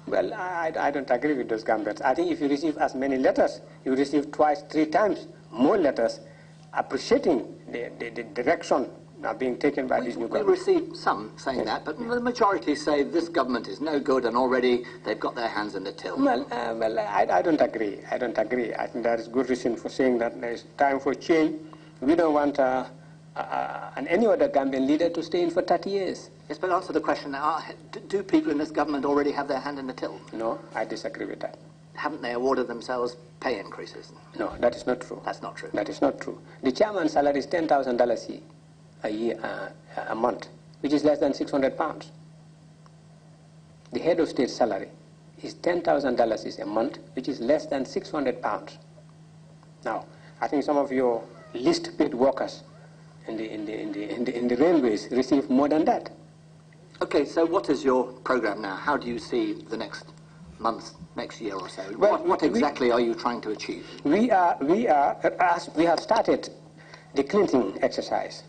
Well, I don't agree with those Gambians. I think if you receive as many letters, you receive twice, 3 times more letters appreciating the direction now being taken by this new government. We received some saying that, but the majority say this government is no good and already they've got their hands in the till. Well, I don't agree. I don't agree. I think there is good reason for saying that there is time for change. We don't want any other Gambian leader to stay in for 30 years. Yes, but answer the question now. Do people in this government already have their hand in the till? No, I disagree with that. Haven't they awarded themselves pay increases? No, that is not true. That's not true. That is not true. The chairman's salary is $10,000 a month, which is less than £600. The head of state salary is $10,000 a month, which is less than £600. Now, I think some of your least paid workers in the railways receive more than that. Okay, so what is your program now? How do you see the next month, next year or so? Well, what exactly are you trying to achieve? We have started the cleansing exercise.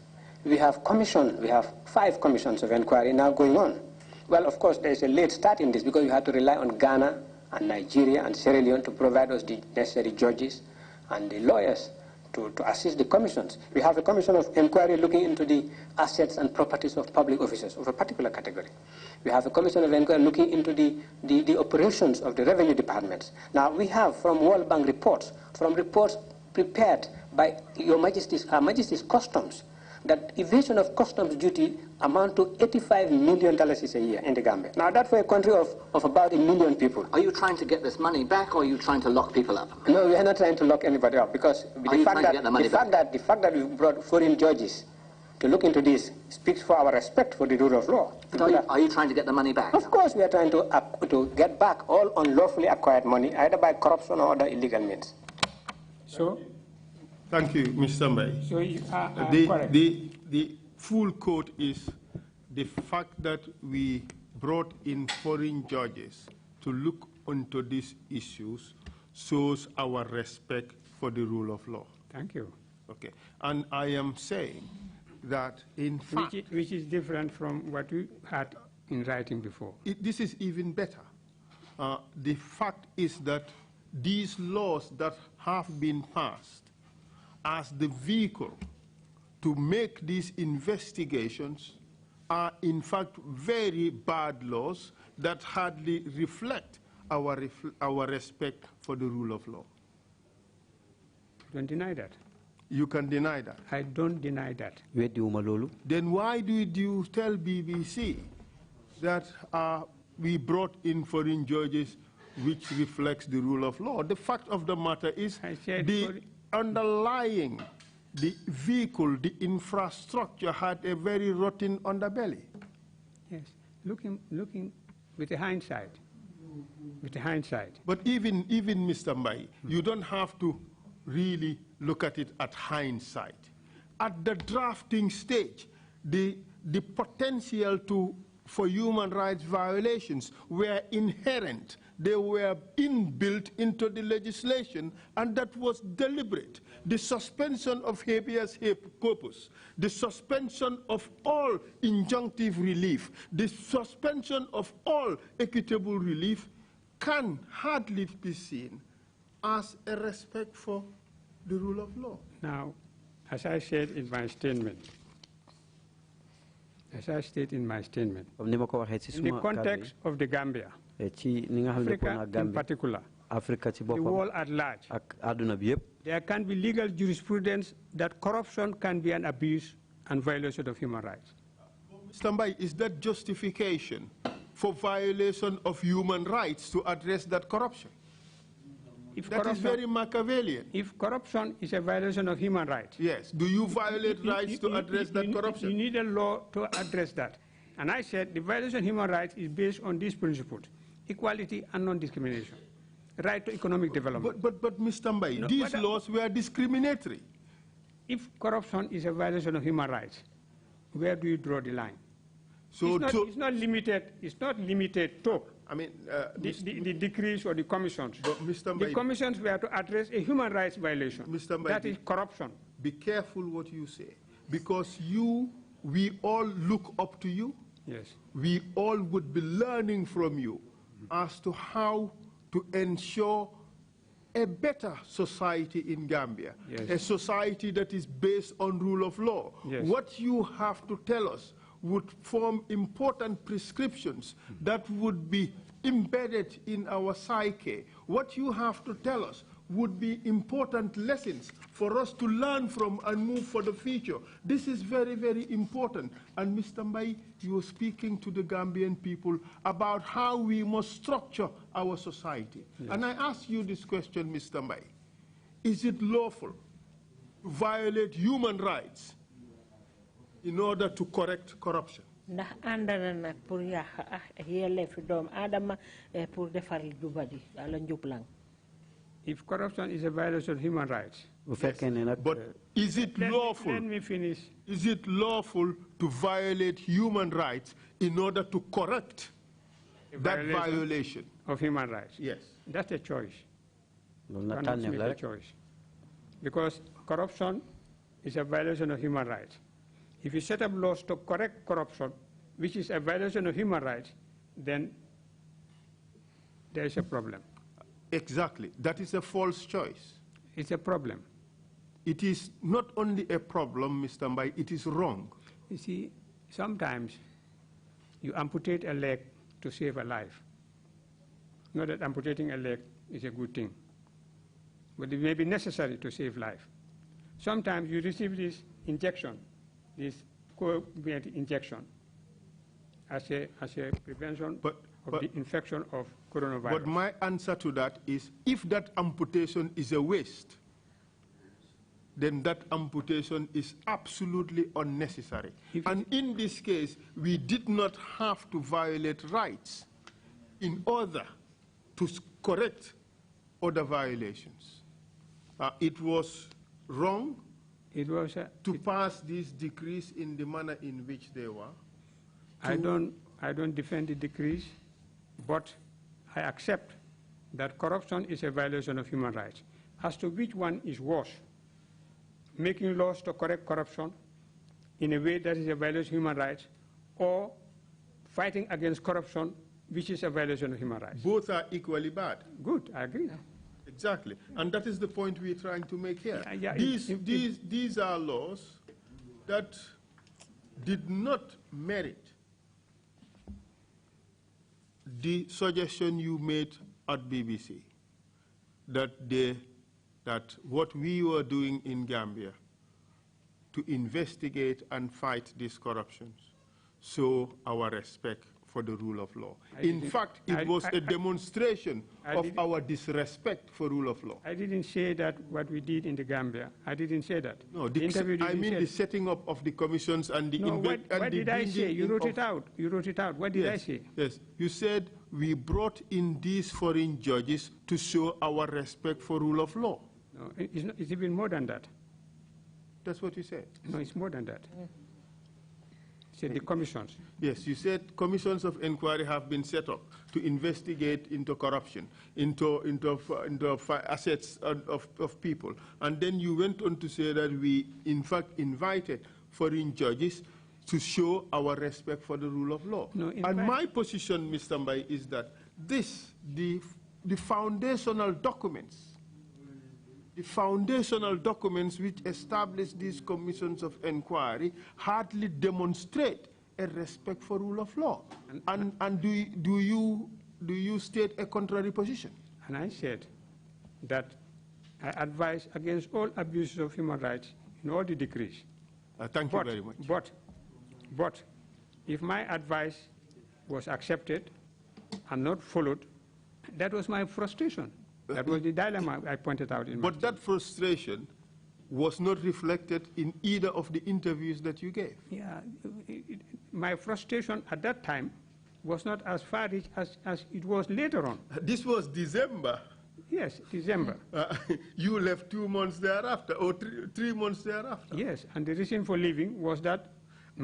We have 5 commissions of inquiry now going on. Well, of course, there's a late start in this because you have to rely on Ghana and Nigeria and Sierra Leone to provide us the necessary judges and the lawyers to assist the commissions. We have a commission of inquiry looking into the assets and properties of public officers of a particular category. We have a commission of inquiry looking into the operations of the revenue departments. Now, we have from World Bank reports, from reports prepared by Her Majesty's Customs, that evasion of customs duty amount to $85 million a year in the Gambia. Now that's for a country of about 1 million people. Are you trying to get this money back, or are you trying to lock people up? No, we are not trying to lock anybody up, because the fact that we brought foreign judges to look into this speaks for our respect for the rule of law. But are you trying to get the money back? Of course we are trying to get back all unlawfully acquired money, either by corruption or other illegal means. So? Thank you, Mr. Mbai. So you are correct. The full quote is the fact that we brought in foreign judges to look into these issues shows our respect for the rule of law. Thank you. Okay, and I am saying that in fact... Which is different from what you had in writing before. This is even better. The fact is that these laws that have been passed as the vehicle to make these investigations are in fact very bad laws that hardly reflect our respect for the rule of law. Don't deny that. You can deny that. I don't deny that. Then why did you tell BBC that we brought in foreign judges which reflects the rule of law? The fact of the matter is the underlying, the vehicle, the infrastructure had a very rotten underbelly. Yes, looking with a hindsight. With a hindsight. But even Mr. Mbai, you don't have to really look at it at hindsight. At the drafting stage, the potential for human rights violations were inherent. They were inbuilt into the legislation, and that was deliberate. The suspension of habeas corpus, the suspension of all injunctive relief, the suspension of all equitable relief can hardly be seen as a respect for the rule of law. Now, as I said in my statement, in the context of the Gambia, Africa in particular, the world at large, there can be legal jurisprudence that corruption can be an abuse and violation of human rights. Mr. Mbai, is that justification for violation of human rights to address that corruption? That is very Machiavellian. If corruption is a violation of human rights. Yes. Do you violate rights to address that corruption? You need a law to address that. And I said the violation of human rights is based on these principles: equality and non-discrimination, right to economic development. But Mr. Mbai, these laws were discriminatory. If corruption is a violation of human rights, where do you draw the line? So it's not limited to. I mean, the decrees or the commissions. Mr. Mbai, the commissions were to address a human rights violation. Mr. Mbai, that is corruption. Be careful what you say, because we all look up to you. Yes. We all would be learning from you as to how to ensure a better society in Gambia, yes, a society that is based on rule of law. Yes. What you have to tell us would form important prescriptions that would be embedded in our psyche. What you have to tell us would be important lessons for us to learn from and move for the future. This is very, very important. And Mr. Mbai, you are speaking to the Gambian people about how we must structure our society. Yes. And I ask you this question, Mr. Mbai. Is it lawful to violate human rights in order to correct corruption? If corruption is a violation of human rights. Yes. But is it lawful? Let me finish. Is it lawful to violate human rights in order to correct that violation of human rights? Yes. That's a choice. One must make a choice. Because corruption is a violation of human rights. If you set up laws to correct corruption, which is a violation of human rights, then there is a problem. Exactly. That is a false choice. It's a problem. It is not only a problem, Mr. Mbai, it is wrong. You see, sometimes you amputate a leg to save a life. Not that amputating a leg is a good thing, but it may be necessary to save life. Sometimes you receive this injection, this COVID injection as a prevention of the infection of coronavirus. But my answer to that is, if that amputation is a waste, then that amputation is absolutely unnecessary. And in this case, we did not have to violate rights in order to correct other violations. It was wrong to pass these decrees in the manner in which they were. I don't defend the decrees, but I accept that corruption is a violation of human rights. As to which one is worse, making laws to correct corruption in a way that is a violation of human rights, or fighting against corruption, which is a violation of human rights. Both are equally bad. Good, I agree. Exactly, and that is the point we're trying to make here. These are laws that did not merit the suggestion you made at BBC that what we were doing in Gambia to investigate and fight these corruptions show our respect for the rule of law. In fact, it was a demonstration of our disrespect for rule of law. I didn't say that what we did in the Gambia. I didn't say that. No, I mean the setting up of the commissions and the... No, what did I say? You wrote it out. You wrote it out. What did I say? Yes, you said we brought in these foreign judges to show our respect for rule of law. No, it's even more than that. That's what you said? No, it's more than that. Said the commissions. Yes, you said commissions of inquiry have been set up to investigate into corruption, into assets of people. And then you went on to say that we, in fact, invited foreign judges to show our respect for the rule of law. No, and my position, Mr. Mbai, is that the foundational documents, which establish these commissions of inquiry hardly demonstrate a respect for rule of law. And do you state a contrary position? And I said that I advise against all abuses of human rights in all the decrees. Thank you very much. But if my advice was accepted and not followed, that was my frustration. That was the dilemma I pointed out in my But that frustration was not reflected in either of the interviews that you gave. Yeah, my frustration at that time was not as far-reaching as it was later on. This was December. Yes, December. You left 2 months thereafter, or 3 months thereafter. Yes, and the reason for leaving was that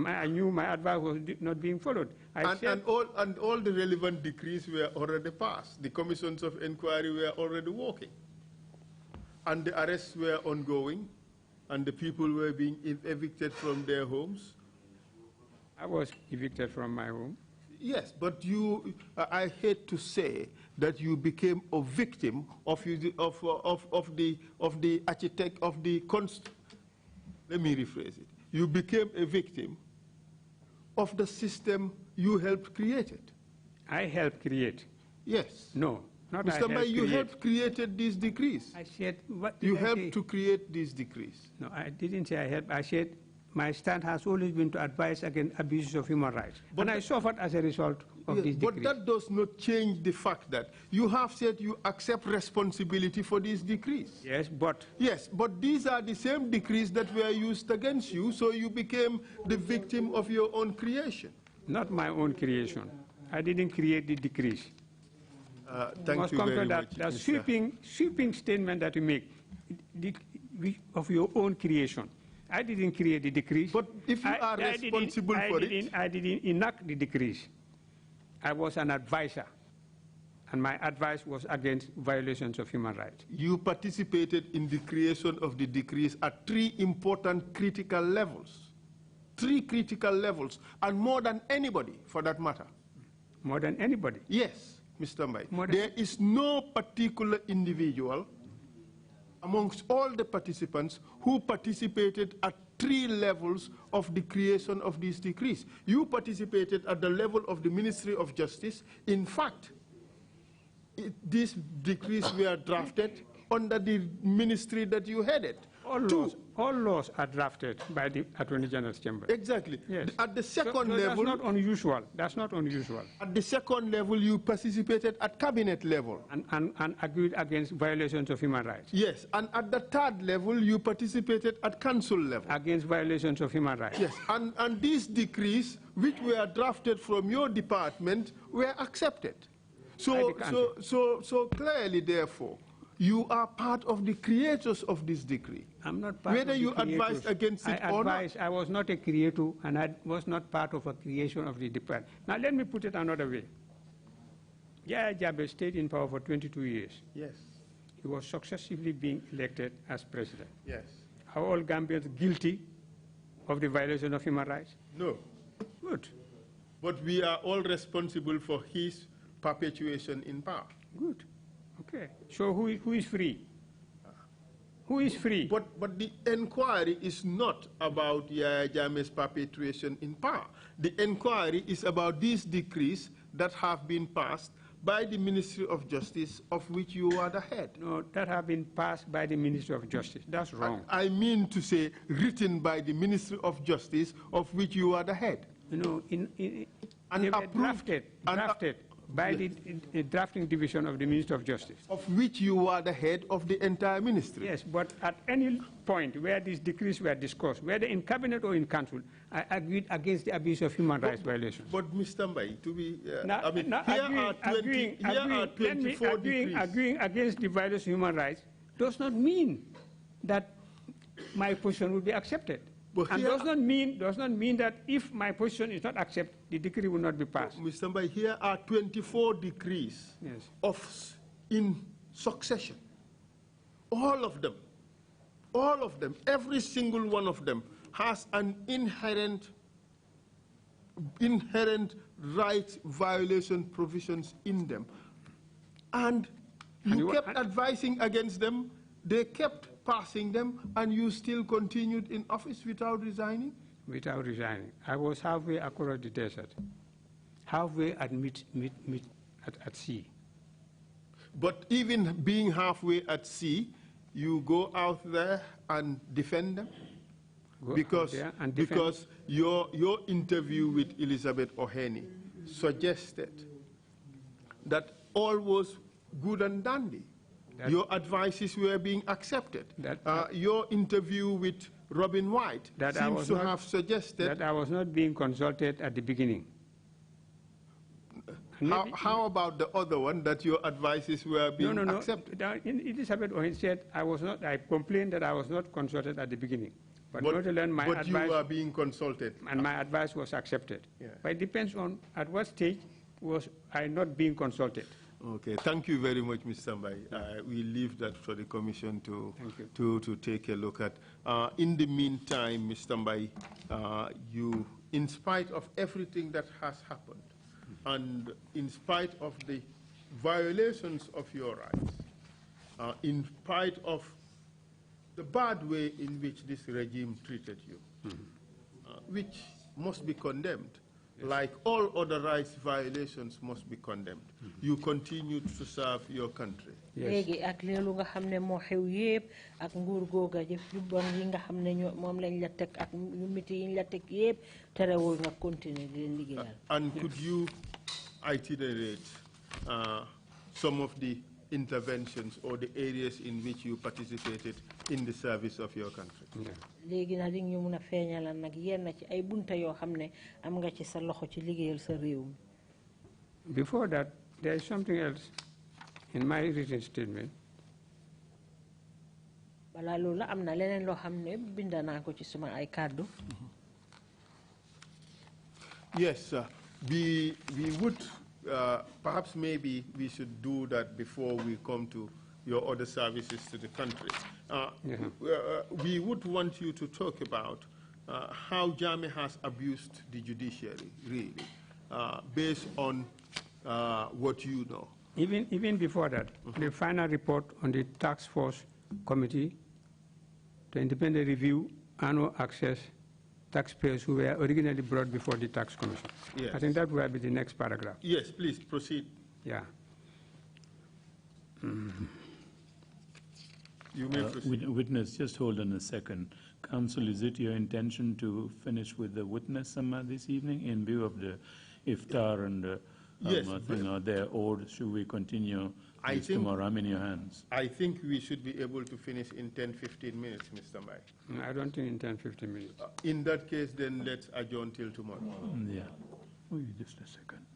I knew my advice was not being followed. And all the relevant decrees were already passed. The commissions of inquiry were already working. And the arrests were ongoing, and the people were being evicted from their homes. I was evicted from my home. Yes, but I hate to say that you became a victim of the architect of the let me rephrase it. You became a victim of the system you helped create. I helped create. Yes. No, not Mr. Mbai, you helped create these decrees. I said, what did you I helped say? to create these decrees. No, I didn't say I helped. I said my stand has always been to advise against abuses of human rights. And I suffered as a result of these decrees. But that does not change the fact that you have said you accept responsibility for these decrees. Yes, but... Yes, but these are the same decrees that were used against you, so you became the victim of your own creation. Not my own creation. I didn't create the decrees. Thank you very much. That sweeping statement that you make of your own creation. I didn't create the decrees. But if you are responsible for it... I didn't enact the decrees. I was an advisor, and my advice was against violations of human rights. You participated in the creation of the decrees at 3 important critical levels. 3 critical levels, and more than anybody, for that matter. More than anybody? Yes, Mr. Mbai. There is no particular individual amongst all the participants who participated at 3 levels of the creation of these decrees. You participated at the level of the Ministry of Justice. In fact, these decrees were drafted under the ministry that you headed. All laws are drafted by the Attorney General's chamber. Exactly. Yes. At the second level... That's not unusual. That's not unusual. At the second level, you participated at cabinet level. And agreed against violations of human rights. Yes. And at the third level, you participated at council level. Against violations of human rights. Yes. And these decrees, which were drafted from your department, were accepted. So clearly, therefore, you are part of the creators of this decree. I'm not part Whether of the you creators. advised against it or not. I was not a creator, and I was not part of a creation of the department. Now, let me put it another way. Yahya Jammeh stayed in power for 22 years. Yes. He was successively being elected as president. Yes. Are all Gambians guilty of the violation of human rights? No. Good. But we are all responsible for his perpetuation in power. Good. Okay. So who is free? Who is free? But the inquiry is not about Yahya Jammeh's perpetuation in power. The inquiry is about these decrees that have been passed by the Ministry of Justice, of which you are the head. No, that have been passed by the Ministry of Justice. That's wrong. I mean to say written by the Ministry of Justice, of which you are the head. You know, and drafted by the drafting division of the Ministry of Justice. Of which you are the head of the entire ministry. Yes, but at any point where these decrees were discussed, whether in cabinet or in council, I agreed against the abuse of human rights violations. But Mr. Mbai, to be, agreeing against the violation of human rights does not mean that my position will be accepted. And does not mean that if my position is not accepted, the decree will not be passed. Mr. Mbai, here are 24 decrees in succession. All of them, every single one of them has an inherent rights violation provisions in them. And you kept advising against them, they kept passing them, and you still continued in office without resigning? Without resigning. I was halfway across the desert, halfway at sea. But even being halfway at sea, you go out there and defend them? Because your interview with Elizabeth Oheni suggested that all was good and dandy. Your advices were being accepted. Your interview with Robin White seems to have suggested that I was not being consulted at the beginning. How about the other one, that your advices were being accepted? Elizabeth Oheni said I complained that I was not consulted at the beginning. But you were being consulted. And my advice was accepted. Yeah. But it depends on at what stage was I not being consulted. Okay, thank you very much, Mr. Mbai. We leave that for the Commission to take a look at. In the meantime, Mr. Mbai, you, in spite of everything that has happened, and in spite of the violations of your rights, in spite of the bad way in which this regime treated you, which must be condemned, like all other rights violations must be condemned. You continue to serve your country. Léegi ak leelu nga xamne mo xew yépp ak nguur googa jëf yu bon yi nga xamne moom lañ la teg ak yu miti yi la teg yépp terewul nga continuer di leen liggéeyal. And could you itinerate some of the interventions or the areas in which you participated in the service of your country? Léegi nag ñu mun a feeñalal nag yenn ci ay bunta yoo xam ne am nga ci sa loxo ci liggéeyal sa réew mi. Before that, there is something else in my written statement. Balaa loolu am na leneen loo xam ne bind naa ko ci suma ay kàddu. Yes, we would perhaps maybe we should do that before we come to your other services to the country. We would want you to talk about how Jammeh has abused the judiciary, really, based on what you know. Even before that, the final report on the task force committee to independent review annual access taxpayers who were originally brought before the tax commission. Yes. I think that will be the next paragraph. Yes, please proceed. Yeah. You may proceed. Witness, just hold on a second. Counsel, is it your intention to finish with the witness this evening in view of the iftar and yes, thing out there, or should we continue tomorrow? I'm in your hands. I think we should be able to finish in 10-15 minutes, Mr. Mbai. I don't think in 10-15 minutes. In that case, then let's adjourn till tomorrow. Yeah. Wait just a second.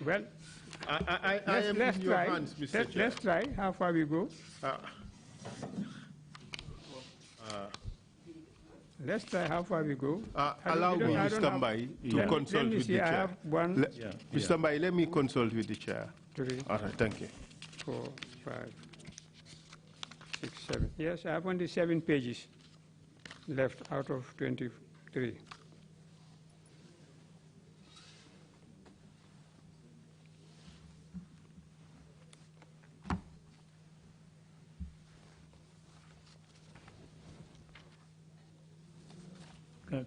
Well, I am in your hands, Mr. Chair. Let's try. How far we go? Let's try how far we go. Allow me, Mr. Mbai, to consult with the chair. I have one. Mr. Mbai, let me consult with the chair. 3. All right, thank you. 4, 5, 6, 7. Yes, I have only 7 pages left out of 23.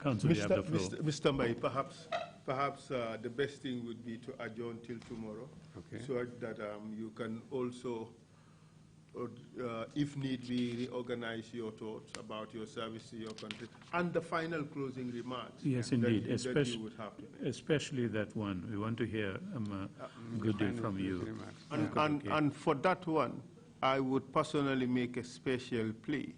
Counsel, you have the floor. Mr. Mbai, perhaps the best thing would be to adjourn till tomorrow, so that you can also, if need be, reorganize your thoughts about your service to your country and the final closing remarks. Yes, indeed, that you would have to make. Especially that one. We want to hear a good deal from you. And for that one, I would personally make a special plea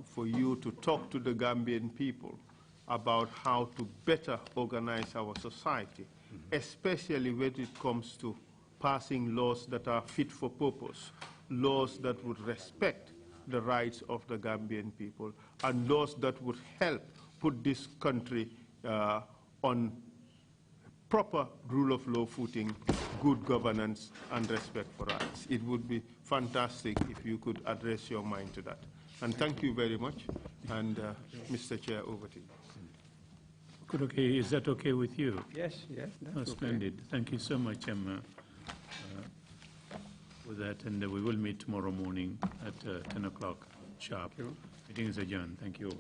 for you to talk to the Gambian people about how to better organize our society, especially when it comes to passing laws that are fit for purpose, laws that would respect the rights of the Gambian people, and laws that would help put this country on proper rule of law footing, good governance, and respect for rights. It would be fantastic if you could address your mind to that. And thank you very much. And Mr. Chair, over to you. Good, okay. Is that okay with you? Yes, yes. That's splendid. Okay. Thank you so much for that. And we will meet tomorrow morning at 10 o'clock sharp. Meeting is adjourned. Thank you all.